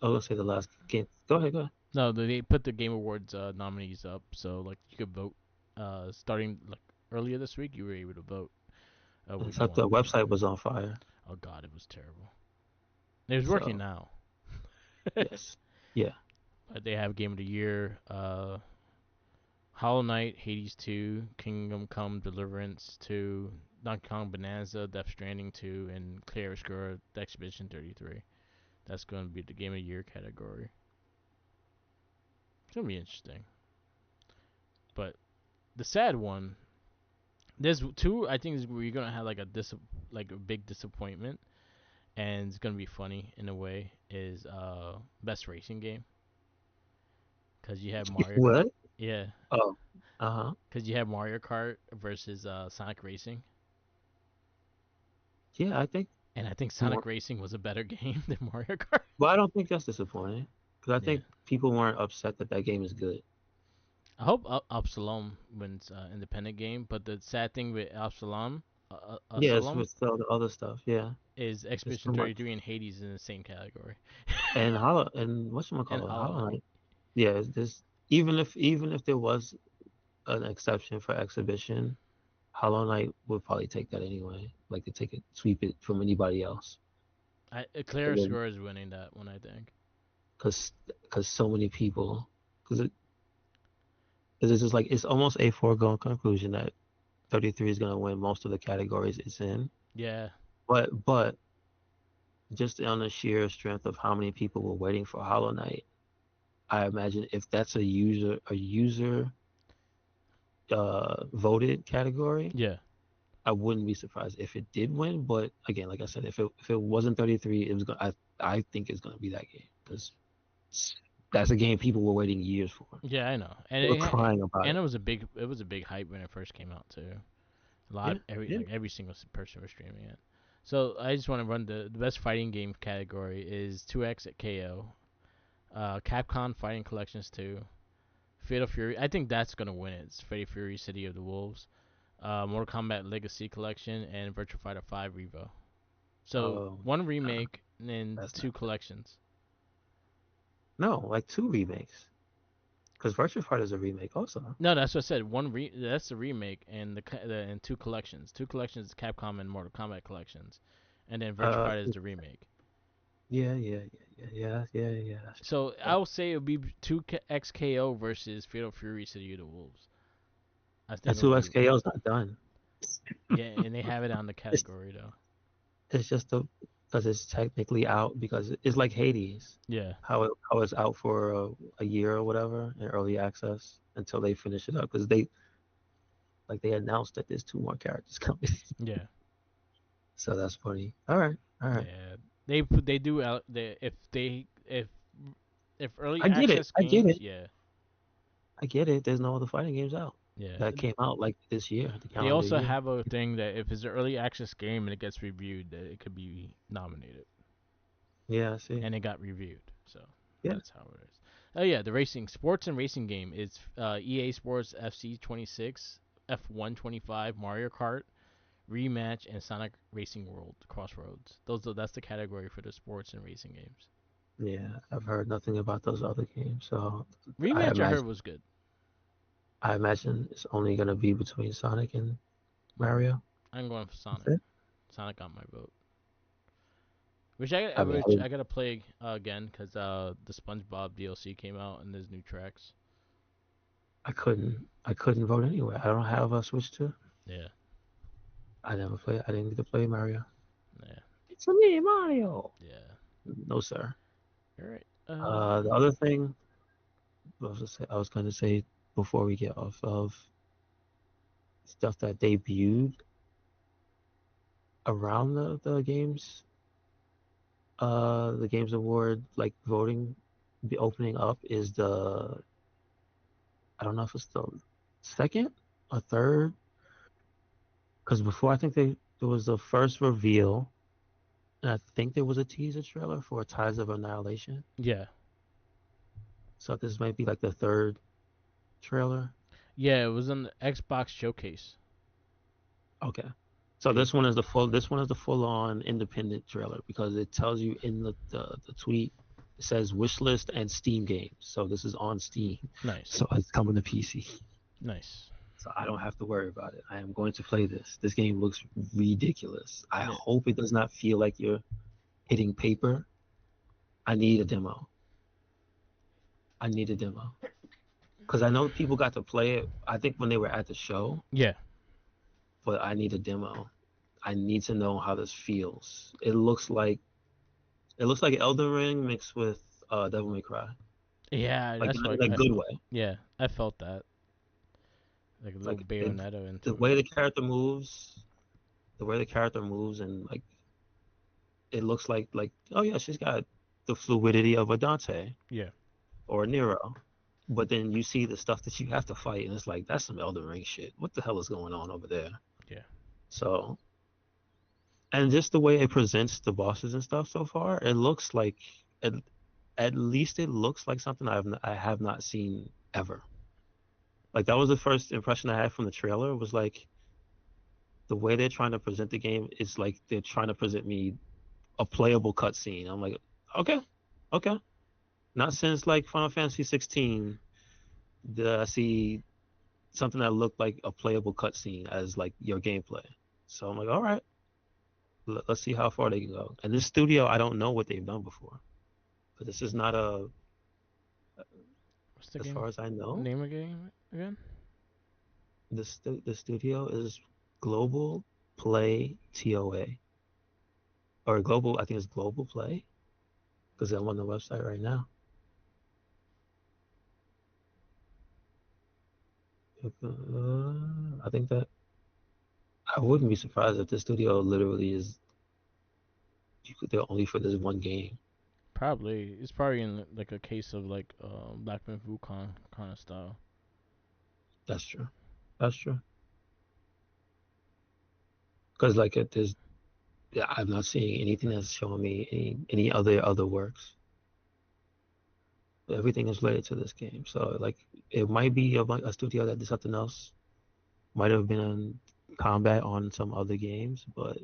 I was gonna say the last game. Go ahead. Go ahead. No, they put the Game Awards nominees up, so like you could vote. Starting like earlier this week, you were able to vote I which thought one. the website was on fire. Oh God, it was terrible. It was working So now. yes, yeah. But they have Game of the Year, Hollow Knight, Hades 2, Kingdom Come Deliverance 2, Donkey Kong Bonanza, Death Stranding 2, and Clear Obscura Expedition 33. That's going to be the Game of the Year category. It's going to be interesting. But the sad one, there's two. I think we're gonna have like like a big disappointment, and it's gonna be funny in a way. Is best racing game because you have Mario. What? Yeah, Oh, uh-huh. because you have Mario Kart versus Sonic Racing, Yeah, I think and I think more. Sonic Racing was a better game than Mario Kart. Well, I don't think that's disappointing because I Yeah, think people weren't upset that that game is good. I hope Absalom wins independent game, but the sad thing with Yeah, it's Absalom with all the other stuff. Yeah, is it's Expedition too much. 33 and Hades in the same category. And Hollow and And whatchamacallit, Hollow Hollow Knight. Knight. Yeah, this even if there was an exception for exhibition, Hollow Knight would probably take that anyway. Like to take it, sweep it from anybody else. Clara Score is winning that one, I think. Because so many people, because it's just like it's almost a foregone conclusion that 33 is going to win most of the categories it's in. Yeah. But just on the sheer strength of how many people were waiting for Hollow Knight, I imagine if that's a user voted category, Yeah. I wouldn't be surprised if it did win. But again, like I said, if it wasn't 33, it was going. I think it's going to be that game because that's a game people were waiting years for. Yeah, I know. They were crying about And it. it was a big hype when it first came out too. Yeah, yeah. Every single person was streaming it. So I just want to run the best fighting game category is 2X at KO, Capcom Fighting Collections 2, Fatal Fury. I think that's gonna win it. It's Fatal Fury City of the Wolves, Mortal Kombat Legacy Collection, and Virtua Fighter 5 Revo. So Oh, one remake and that's two not good. collections. No, like two remakes. Because Virtua Fighter is a remake also. No, that's what I said. That's the remake and and two collections. Two collections is Capcom and Mortal Kombat collections, and then Virtua Uh, Fighter is the remake. yeah. So I will say it would be two XKO versus Fatal Fury City of the Wolves. I think And it'll two be XKO is not done. yeah, and they have it on the It's category though. it's just because it's technically out because it's like Hades, Yeah, how it's out for a year or whatever in early access until they finish it up because they announced that there's two more characters coming. yeah, So that's funny. All right. yeah. They do out they if they if early I get it. access I get games, it. yeah, I get it. There's no other fighting games out yeah. that came out like this year, the They calendar also year. have a thing that if it's an early access game and it gets reviewed, that it could be nominated, Yeah, I see. and it got reviewed. So Yeah. that's how it is. Oh yeah, the racing sports and racing game is EA Sports FC 26, F1 25, Mario Kart, Rematch, and Sonic Racing World Crossroads. That's the category for the sports and racing games. Yeah, I've heard nothing about those other games, so I Rematch I heard imagine was good. I imagine it's only gonna be between Sonic and Mario. I'm going for That's Sonic. it. Sonic got my vote. I mean, Which I gotta play again because the SpongeBob DLC came out and there's new tracks. I couldn't vote anyway. I don't have a Switch 2. Yeah, I never play. I didn't get to play Mario. yeah, It's a me, Mario. yeah. No, sir. All right. The other thing I was going to say before we get off of stuff that debuted around the games award like voting be opening up is I don't know if it's the second or third because before I think there was the first reveal and I think there was a teaser trailer for Ties of Annihilation. Yeah, So this might be like the third trailer. yeah. It was on the Xbox showcase. Okay. So They, this one is the full on independent trailer because it tells you in the tweet it says wish list and Steam games. So this is on Steam. nice, So it's coming to PC. nice. So I don't have to worry about it. I am going to play this. This game looks ridiculous. I Yeah, hope it does not feel like you're hitting paper. I need a demo. I need a demo. Because I know people got to play it, I think when they were at the show, yeah, but I need a demo. I need to know how this feels. It looks like Elden Ring mixed with Devil May Cry. yeah. Like That's what in a good way. yeah. I felt that like a little Like Bayonetta the into it. way the way the character moves and like it looks like oh yeah, she's got the fluidity of a Dante Yeah, or a Nero. But then you see the stuff that you have to fight, and it's like that's some Elden Ring shit. What the hell is going on over there? yeah, So, and just the way it presents the bosses and stuff so far, it looks like at, at least it looks like something I have not seen ever. Like that was the first impression I had from the trailer. Was like the way they're trying to present the game is like they're trying to present me a playable cutscene. I'm like, okay, okay. Not since like Final Fantasy 16 did I see something that looked like a playable cutscene as like your gameplay. So I'm like, all right, let's see how far they can go. And this studio, I don't know what they've done before, but this is not a, What's the as game far as I know, name again? the studio is Global Play TOA or Global. I think it's Global Play because I'm on the website right now. I think that I wouldn't be surprised if the studio literally is they're only for this one game. Probably it's probably in like a case of like Black Myth Wukong kind of style. That's true. That's true. Because like there's, yeah, I'm not seeing anything that's showing me any other works. Everything is related to this game. So like it might be a studio that did something else. Might have been in combat on some other games, but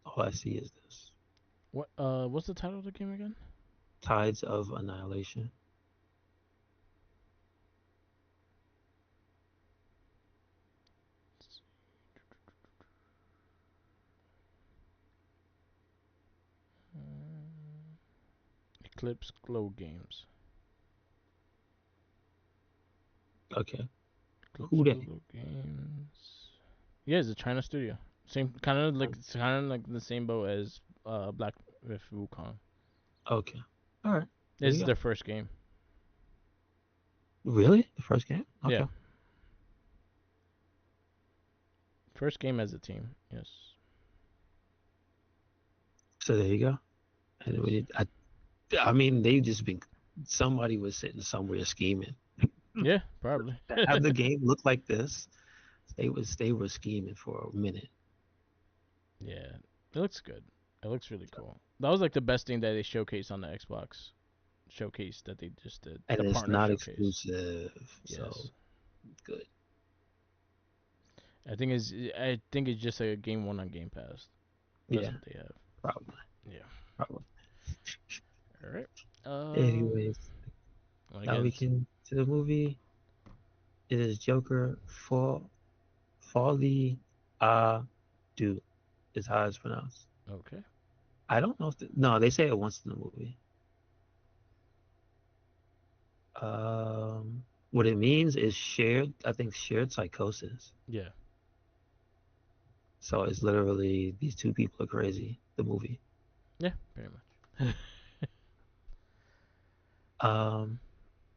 all I see is this. What's the title of the game again? Tides of Annihilation. Mm, Eclipse Glow Games. Okay. Eclipse Who they? Glow Games. Yeah, it's a China studio. Same kind of like it's kind of like the same boat as Black Myth Wukong. Okay. All right. There This you is go. their first game. Really? The first game? Yeah, Okay. first game as a team. Yes. So there you go. And Yes. I mean, they've just been, somebody was sitting somewhere scheming. Yeah, probably. To have the game look like this, they were scheming for a minute. Yeah, it looks good. It looks really cool. That was like the best thing that they showcased on the Xbox showcase that they just did. And The it's partner not showcase. exclusive, so Yes. good. I think it's just a game one on Game Pass. That's Yeah, what they have. probably, Yeah. probably. All right. Anyways, now Again, we can to the movie. It is Joker Folly Do is how it's pronounced. okay. I don't know if no, they say it once in the movie. What it means is shared, I think shared psychosis. Yeah. So it's literally these two people are crazy, the movie. Yeah. Very much. Um,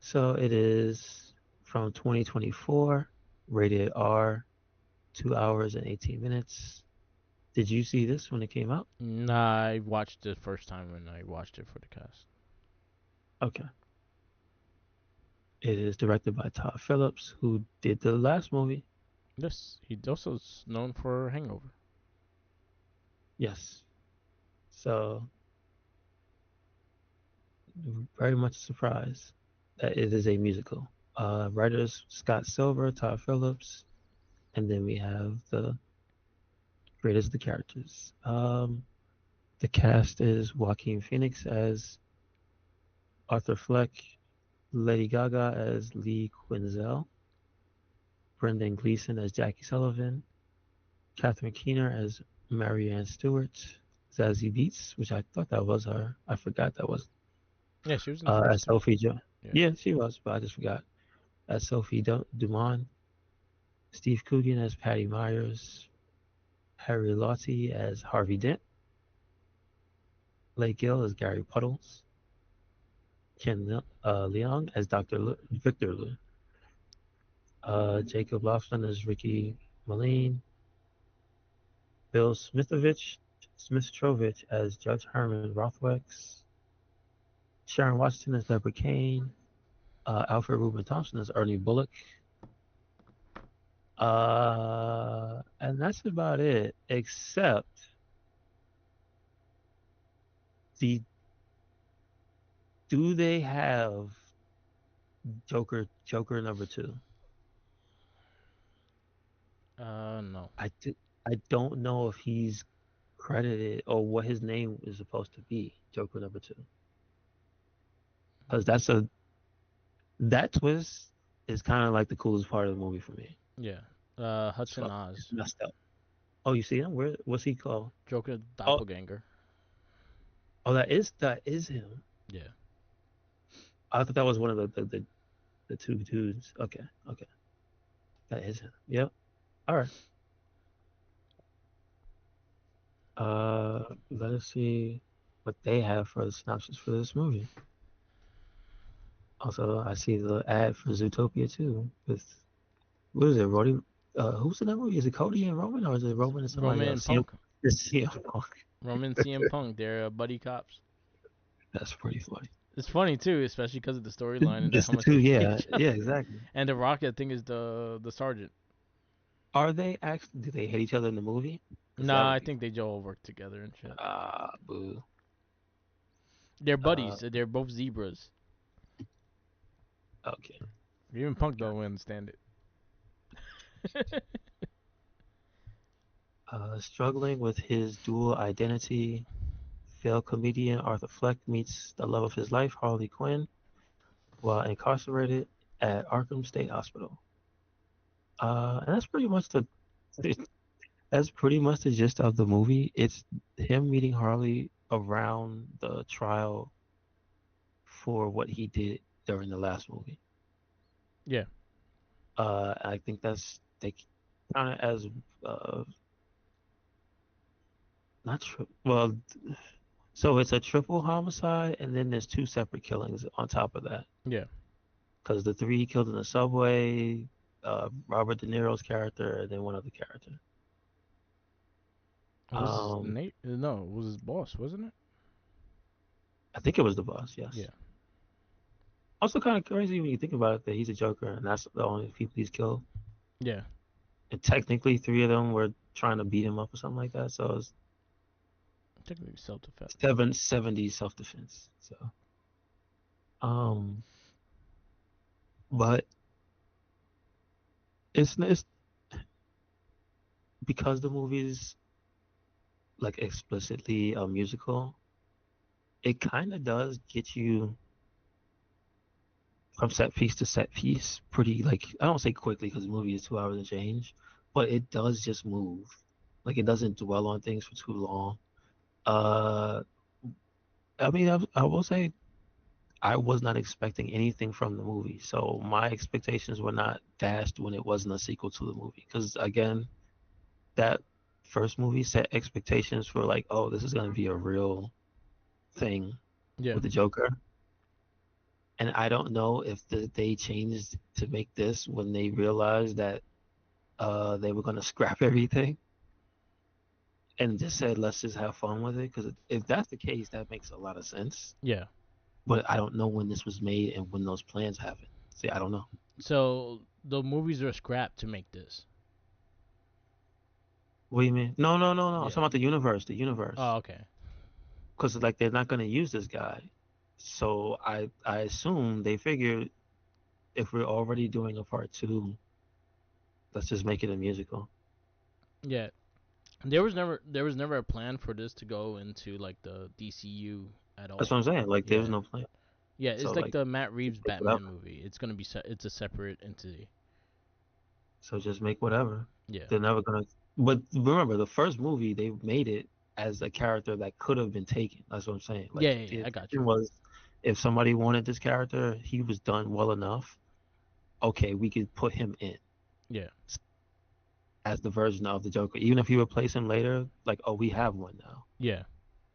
so it is from 2024, rated R, 2 hours and 18 minutes. Did you see this when it came out? Nah, I watched it first time when I watched it for the cast. Okay. It is directed by Todd Phillips, who did the last movie. Yes, he also is known for Hangover. Yes. So very much surprised that it is a musical. Writers Scott Silver, Todd Phillips, and then we have the greatest of the characters. The cast is Joaquin Phoenix as Arthur Fleck, Lady Gaga as Lee Quinzel, Brendan Gleeson as Jackie Sullivan, Catherine Keener as Marianne Stewart, Zazie Beetz, which I thought that was her. I forgot that was Yeah, she was in the first as two. Sophie. Yeah. Yeah, she was, but I just forgot. As Sophie Dumont, Steve Coogan as Patty Myers, Harry Lottie as Harvey Dent, Lake Gill as Gary Puddles, Ken Leong as Victor Liu, Jacob Lofton as Ricky Moline, Bill Smithovich as Judge Herman Rothwex, Sharon Washington as Deborah Kane, Alfred Ruben Thompson as Ernie Bullock, and that's about it. Except the do they have Joker number two? No. I don't know if he's credited or what his name is supposed to be. Joker number two, because that twist is kind of like the coolest part of the movie for me. Yeah. It's Hudson fucking it's Oz, messed up. Oh, you see him? What's he called? Joker Oh, doppelganger. oh, that is him. Yeah. I thought that was one of the two dudes. Okay, okay, that is him. Yep. All right. Let us see what they have for the synopsis for this movie. Also, I see the ad for Zootopia too. With what is it, Roddy? Who's in that movie? Is it Cody and Roman, or is it Roman and somebody Roman and else? CM, Punk. it's CM Punk. Roman CM Punk. They're buddy cops. That's pretty funny. It's funny too, especially because of the storyline and It's how the much two, they hate yeah, each other. yeah, exactly. And the Rock, I think, is the sergeant. Are they actually? Do they hate each other in the movie? Because that Nah, would I be think they all work together and shit. boo. They're Uh, buddies. They're both zebras. okay. Even Punk don't understand it. Struggling with his dual identity, failed comedian Arthur Fleck meets the love of his life, Harley Quinn, while incarcerated at Arkham State Hospital. And that's pretty much the gist of the movie. It's him meeting Harley around the trial for what he did during the last movie. Yeah. I think that's they kind of as not true. Well, so it's a triple homicide, and then there's two separate killings on top of that. Yeah. Because the three he killed in the subway, Robert De Niro's character, and then one other character. It was Um, Nate? No, it was his boss, wasn't it? I think it was the boss. Yeah. Yes. Also, kind of crazy when you think about it that he's a Joker, and that's the only people he's killed. Yeah. And technically, three of them were trying to beat him up or something like that. So it's Technically self defense. 770 self-defense. So, um, but it's because the movie's like explicitly a musical. It kind of does get you from set piece to set piece pretty like I don't say quickly because the movie is 2 hours and change, but it does just move. Like it doesn't dwell on things for too long. Uh, I mean, I will say I was not expecting anything from the movie, so my expectations were not dashed when it wasn't a sequel to the movie. Because again, that first movie set expectations for like, oh, this is gonna be a real thing Yeah. with the Joker, and I don't know if they changed to make this when they realized that they were gonna scrap everything and just said let's just have fun with it. Because if that's the case, that makes a lot of sense. Yeah. But I don't know when this was made and when those plans happened. See, I don't know. So the movies are scrapped to make this. What do you mean? No, no, no, no. I'm Yeah. talking about the universe. The universe. Oh, okay. Because like they're not gonna use this guy. So I assume they figured if we're already doing a part two, let's just make it a musical. Yeah. There was never a plan for this to go into like the DCU at That's all. what I'm saying. Like there was Yeah. no plan. Yeah, So it's like like the Matt Reeves just make whatever. Batman movie. It's gonna be it's a separate entity. So just make whatever. Yeah. They're never gonna. But remember, the first movie they made it as a character that could have been taken. That's what I'm saying. Yeah, Like yeah, the yeah, I got you. intention was, if somebody wanted this character, he was done well enough. Okay, we could put him in Yeah. as the version of the Joker. Even if you replace him later, like, oh, we have one now. Yeah.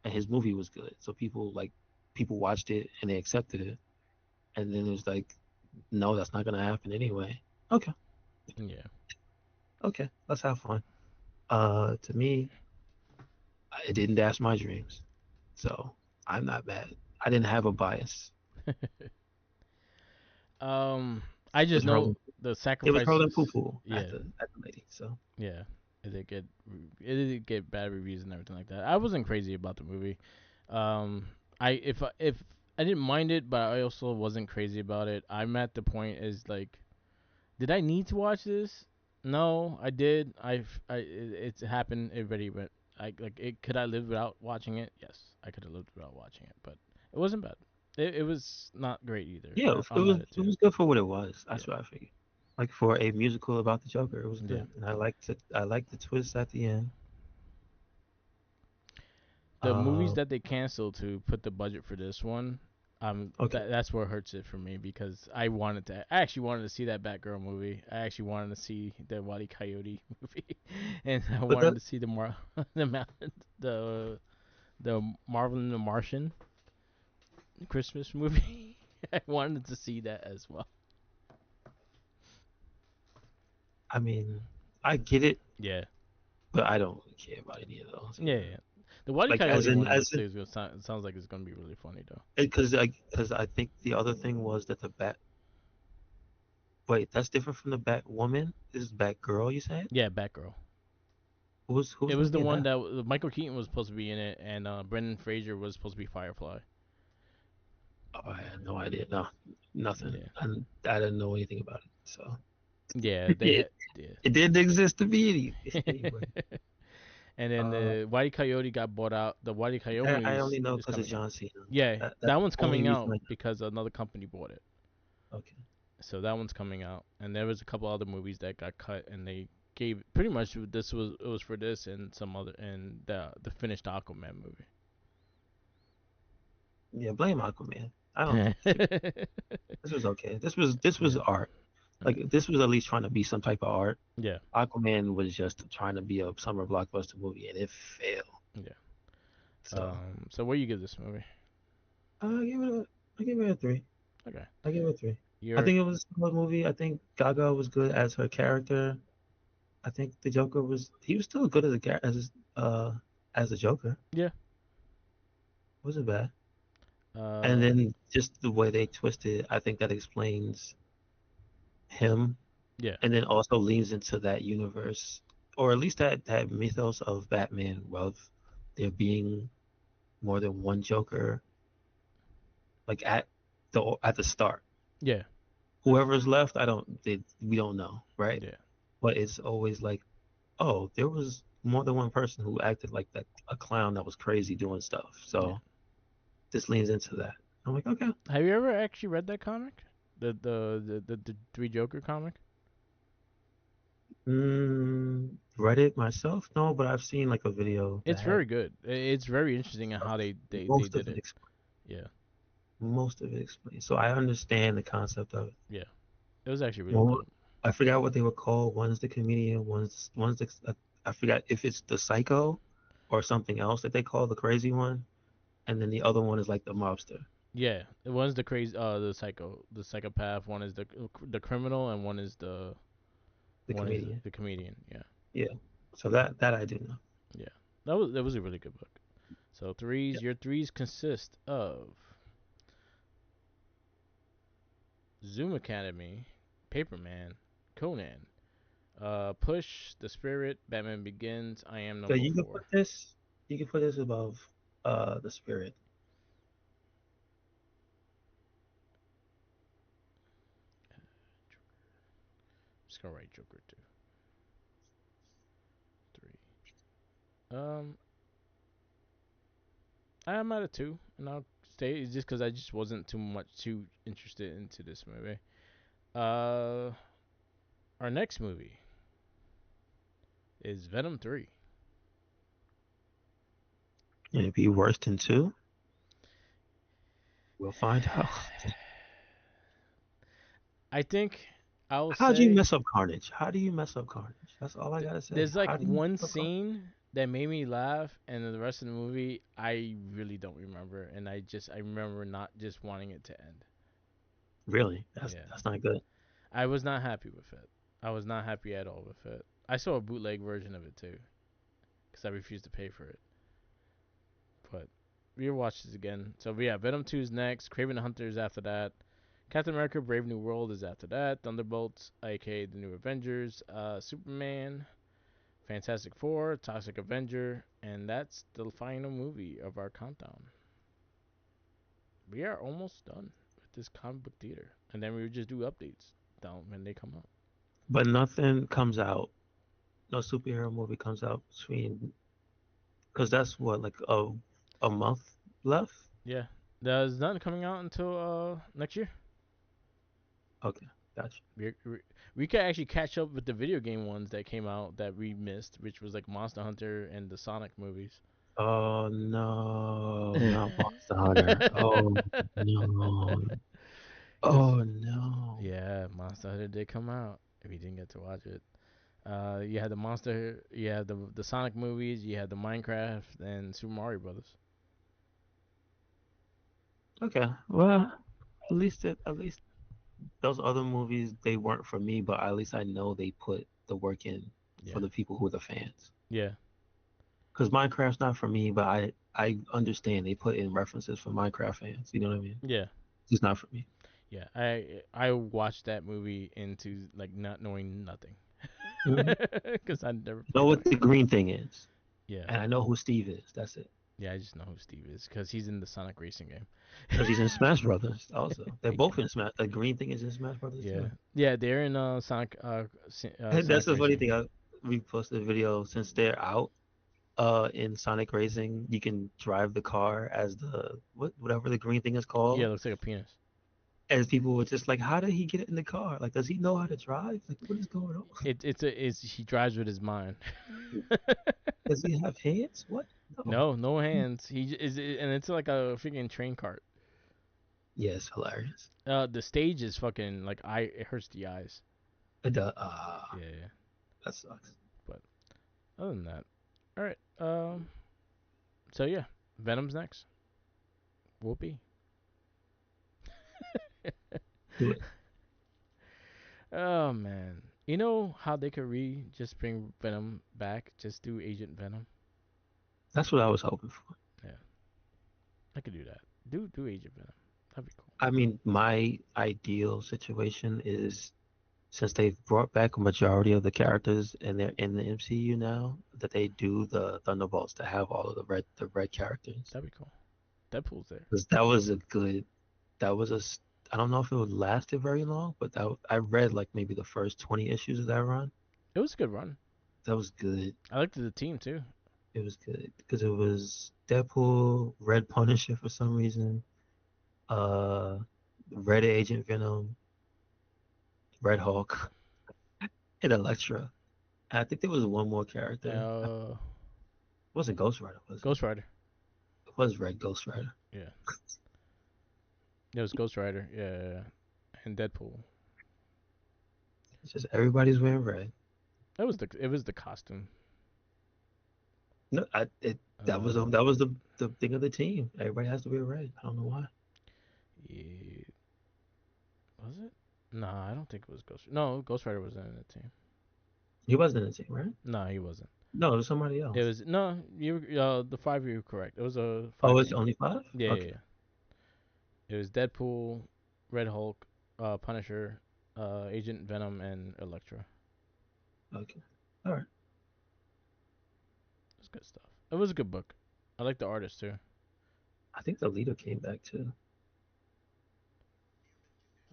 And his movie was good. So people watched it and they accepted it. And then it was like, no, that's not gonna happen anyway. Okay, Yeah. okay, let's have fun. To me, it didn't dash my dreams. So I'm not mad. I didn't have a bias. um, I just Just know hurling, the it was hurling sacrifices. poo poo Yeah. at the lady. So Yeah. It did get bad reviews and everything like that. I wasn't crazy about the movie. Um, if I didn't mind it, but I also wasn't crazy about it. I'm at the point is like, did I need to watch this? No, I did. It's happened. Everybody went. I like it. Could I live without watching it? Yes, I could have lived without watching it, but it wasn't bad. It was not great either. Yeah, I found that it it too. was good for what it was. Yeah, That's what I figured. Like for a musical about the Joker, it was yeah. good, and I liked the twist at the end. The movies Uh, that they canceled to put the budget for this one, okay, that's what hurts it for me because I actually wanted to see that Batgirl movie. I actually wanted to see the Wile E. Coyote movie, and I but wanted that to see the the the Marvel and the Martian Christmas movie. I wanted to see that as well. I mean, I get it, Yeah, but I don't really care about any of those yeah, either. yeah. The Wile E. Like Coyote one as looks in like it sounds like it's gonna be really funny though. because I think the other thing was that the Bat. Wait, that's different from the Batwoman. This is Batgirl. You said Yeah, Batgirl. who's It gonna was be the in one that? that Michael Keaton was supposed to be in it, and Brendan Fraser was supposed to be Firefly. Oh, I had no idea. No, nothing. Yeah, I didn't know anything about it. So yeah, they it had yeah. it didn't exist to me anyway. And then Uh, the Wile E. Coyote got bought out. The Wile E. Coyote I only know is because of coming out. John Cena. Yeah, That's that the one's only coming reason out I because another company bought it. know. Okay. So that one's coming out, and there was a couple other movies that got cut, and they gave pretty much this was it was for this and some other and the finished Aquaman Yeah, blame Aquaman. I don't think movie. this was okay. This was Yeah, art. Like yeah, this was at least trying to be some type of art. yeah, Aquaman was just trying to be a summer blockbuster movie, and it failed. yeah. So So what do you give this movie? I give it a I give it a three. Okay, I give it a three. I you're think it was a good movie. I think Gaga was good as her character. I think the Joker he was still good as as a Joker. yeah. Wasn't bad. And Uh, then just the way they twisted, I think that explains him, yeah, and then also leans into that universe, or at least that mythos of Batman, of there being more than one Joker, like at the start. yeah, Whoever's left, we don't know, right? yeah, But it's always like, oh, there was more than one person who acted like that, a clown that was crazy doing stuff. yeah. So this leans into that. I'm like, okay. Have you ever actually read that comic? The Three Joker comic? Read it myself? No, but I've seen like a video that It's had very good. It's very interesting on how they most did of it it. explained. Yeah, Most of it explained. So I understand the concept of it. yeah. It was actually really Well, dope. I forgot what they were called. One's the comedian. One's the I forgot if it's the psycho or something else that they call the crazy one, and then the other one is like the mobster, Yeah, one's the crazy, the psychopath. One is the criminal, and the comedian. the comedian. Yeah, Yeah. So that I do know. yeah. That was a really good book. So Yeah. your threes consist of Zoom Academy, Paperman, Conan, Push, The Spirit, Batman Begins, I Am So Number Four. you can put this above the spirit. Just gonna write Joker 2, 3. Um, I'm at a 2, and I'll stay it's just because I just wasn't too interested into this movie. Uh, our next movie is Venom 3. And it'd be worse than two. We'll find out. I think I'll How do you say mess up Carnage? How do you mess up Carnage? That's all I gotta say. there's like How do you one mess up Carnage? scene that made me laugh, and then the rest of the movie I really don't remember, and I remember not just wanting it to end. Really? Yeah, That's not good. I was not happy with it. I was not happy at all with it. I saw a bootleg version of it too, because I refused to pay for it. But we'll watch this again. So yeah, Venom 2 is next. Craven the Hunter is after that. Captain America: Brave New World is after that. Thunderbolts, aka the New Avengers. Superman, Fantastic Four, Toxic Avenger, and that's the final movie of our countdown. We are almost done with this comic book theater, and then we would just do updates down when they come out. But nothing comes out. No superhero movie comes out between because that's what like a month left. Yeah, there's nothing coming out until next year. Okay, gotcha. We could actually catch up with the video game ones that came out that we missed, which was like Monster Hunter and the Sonic movies. Oh no, not Monster Hunter. Oh no. Cause Oh no. yeah, Monster Hunter did come out. If you didn't get to watch it, you had you had the Sonic movies, you had the Minecraft and Super Mario Brothers. Okay. Well, at least those other movies they weren't for me, but at least I know they put the work in for Yeah, the people who are the fans. yeah, Because Minecraft's not for me, but I understand they put in references for Minecraft fans. You know what I mean? yeah, It's not for me. yeah. I watched that movie into like not knowing nothing, Hmm. because I never Know played what the Minecraft. green thing is, Yeah, and I know who Steve is. That's it. yeah. I just know who Steve is because he's in the Sonic racing Because he's in game. Smash Brothers. Also, they're Yeah. both in Smash. The green thing is in Smash Brothers Yeah, too. yeah, they're in Sonic And that's Sonic the funny Racing. thing. I reposted a video since they're out. In Sonic Racing, you can drive the car as the whatever the green thing is Yeah, it called. looks like a penis. As people were just like, how did he get it in the car? Like, does he know how to drive? Like, what is going on? It's he drives with his mind. Does he have hands? What? No. No hands. And it's like a freaking train cart. Yes, hilarious. The stage is fucking like it hurts the eyes. Yeah, yeah. That sucks. But other than that, all right. So yeah, Venom's next. Whoopee. Do it. Oh man, you know how they could just bring Venom back? Just do Agent Venom. That's what I was hoping for. Yeah, I could do that. Do Agent Venom. That'd be cool. I mean, my ideal situation is since they've brought back a majority of the characters and they're in the MCU now, that they do the Thunderbolts to have all of the red characters. That'd be cool. Deadpool's there. Because that was a good, that was a, s- I don't know if it would lasted very long, but I read like maybe the first 20 issues of that run. It was a good run. That was good. I liked the team too. It was good because it was Deadpool, Red Punisher for some reason, uh, Red Agent Venom, Red Hulk, and Elektra. And I think there was one more character. It Uh, wasn't Ghost Rider, was it? Ghost Rider. It was Red Ghost Rider. Yeah, it was Ghost Rider. Yeah, yeah, yeah. And Deadpool. It's just everybody's wearing red. It was the costume. No, Uh, that was the thing of the team. Everybody has to wear red. I don't know why. yeah, was it? Nah, I don't think it was Ghost. No, Ghost Rider wasn't in the team. He wasn't in the team, right? No, he wasn't. No, it was somebody It else. was no. The five you were correct. It was a Oh, five it's team. only five? Yeah, yeah, Okay. yeah. It was Deadpool, Red Hulk, Punisher, Agent Venom, and Elektra. It Okay. All right. was good stuff. It was a good book. I like the artist too. I think the leader came back too.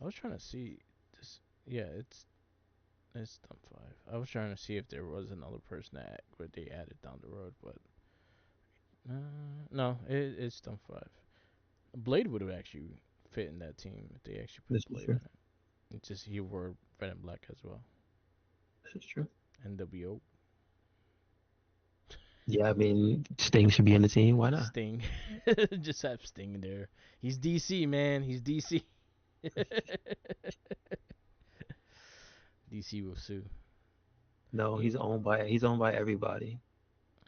I was trying to see this. Yeah, it's Stump Five. I was trying to see if there was another person that where they added down the road, but no, it's Stump Five. Blade would have actually fit in that team if they actually put This is Blade in true. it. It's just he wore red and black as well. This is true. NWO. Yeah, I mean, Sting should be in the team. Why not? Sting. Just have Sting in there. He's DC, man. He's DC. DC will sue. No, You, he's owned by everybody.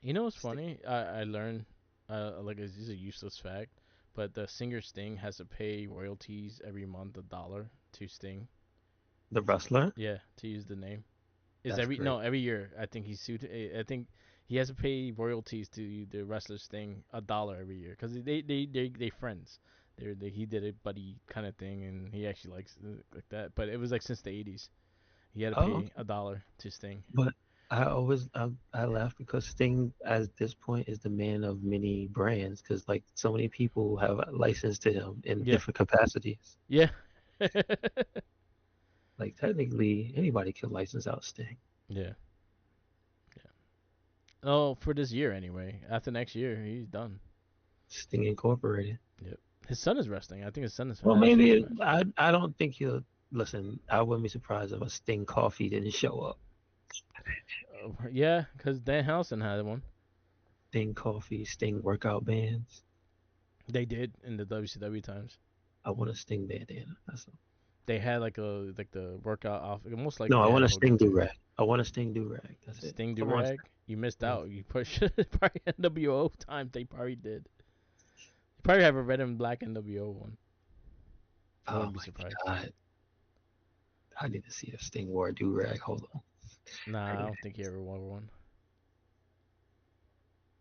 you know what's Sting. funny? I learned, like, this is a useless fact, but the singer Sting has to pay royalties every month, $1 to Sting. The wrestler. Yeah, to use the name. Is That's every great. no every year? I think he's sued. I think he has to pay royalties to the wrestler Sting $1 every year because they friends. He did a buddy kind of thing and he actually likes like that. But it was like since the '80s. He had to Oh, pay $1 to Sting. but I laugh because Sting at this point is the man of many brands because like so many people have licensed to him in Yeah, different capacities. yeah. Like technically, anybody could license out Sting. Yeah. Yeah. Oh, for this year anyway. After next year, he's done. Sting Incorporated. Yep. His son is wrestling. I think his son Well, has his first maybe match. I don't think he'll listen. I wouldn't be surprised if a Sting Coffee didn't show up. Yeah, because Dan Housen had one. Sting Coffee, Sting workout bands. They did in the WCW times. I want a Sting bandana. That's all. They had like the workout outfit. Most likely No, I they want had a Sting Hogan do too. rag. I want a Sting do rag. That's it. Sting Come on, Durag. You missed Sting. out. You push probably NWO times. They probably did. You probably have a red and black NWO one. I Oh wouldn't be my surprised. God. I need to see if Sting wore a do rag. Hold on. Nah, I Hey, don't think he ever wore one.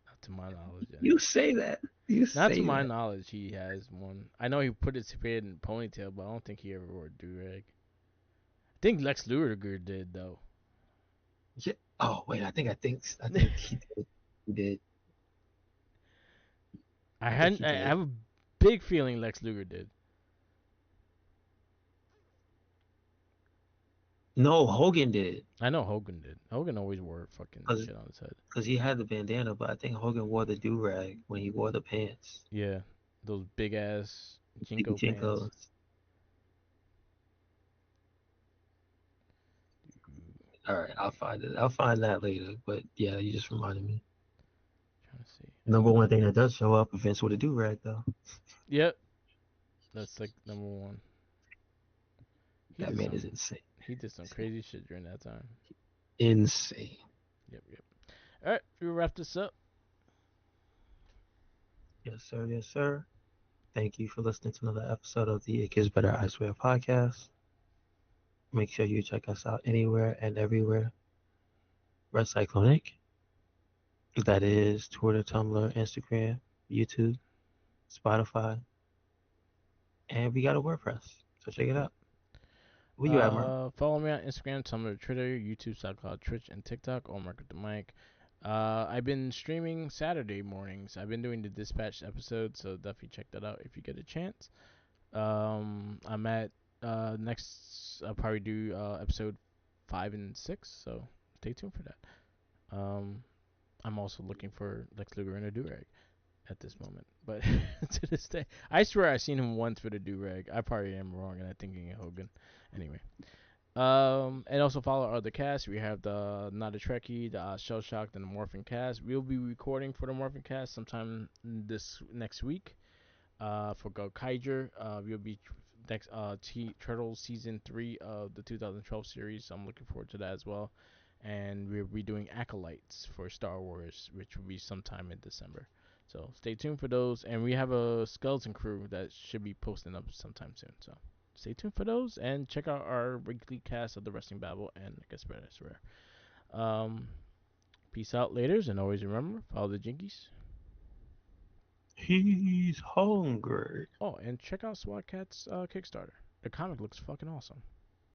Not to my knowledge, yeah. you say that. You Not to say my that. knowledge, he has one. I know he put his head in a ponytail, but I don't think he ever wore a do rag. I think Lex Luger did though. Yeah. Oh wait, I think he did. He did. I think he I did. have a big feeling Lex Luger did. No, Hogan did. I know Hogan did. Hogan always wore fucking Cause, shit on his head. 'Cause he had the bandana, but I think Hogan wore the do rag when he wore the pants. Yeah, those big ass Big Jinko pants. Jinkos. All right, I'll find it. I'll find that later. But yeah, you just reminded me. Trying to see. Number one thing that does show up, Vince with a do rag though. Yep, that's like number one. He That did man is some. insane. He did some crazy shit during that time. Insane. Yep, yep. All right, we wrap this up. Yes, sir. Yes, sir. Thank you for listening to another episode of the It Gets Better I Swear podcast. Make sure you check us out anywhere and everywhere. Red Cyclonic. That is Twitter, Tumblr, Instagram, YouTube, Spotify, and we got a WordPress. So check it Yep. out. Where you at, Mark? Follow me on Instagram, Tumblr, Twitter, YouTube, SoundCloud, Twitch, and TikTok. Or Mark with the mic. I've been streaming Saturday mornings. I've been doing the Dispatch episode, so definitely check that out if you get a chance. I'm at next. I'll probably do episode 5 and 6, so stay tuned for that. I'm also looking for Lex Luger in a durag at this moment, but to this day, I swear I seen him once with a durag. I probably am wrong, and I'm thinking of Hogan. Anyway, and also follow our other cast. We have the Not a Trekkie, the Shell Shocked, and the Morphin Cast. We'll be recording for the Morphin Cast sometime this next week. For Go Kaiser, we'll be next Turtles season 3 of the 2012 series. So I'm looking forward to that as well. And we'll be doing Acolytes for Star Wars, which will be sometime in December. So stay tuned for those. And we have a Skeleton Crew that should be posting up sometime soon. So stay tuned for those and check out our weekly cast of the Wrestling Babble and I guess Better Rare. Peace out, laters, and always remember, follow the Jinkies. He's hungry. Oh, and check out SWAT Cat's Kickstarter. The comic looks fucking awesome.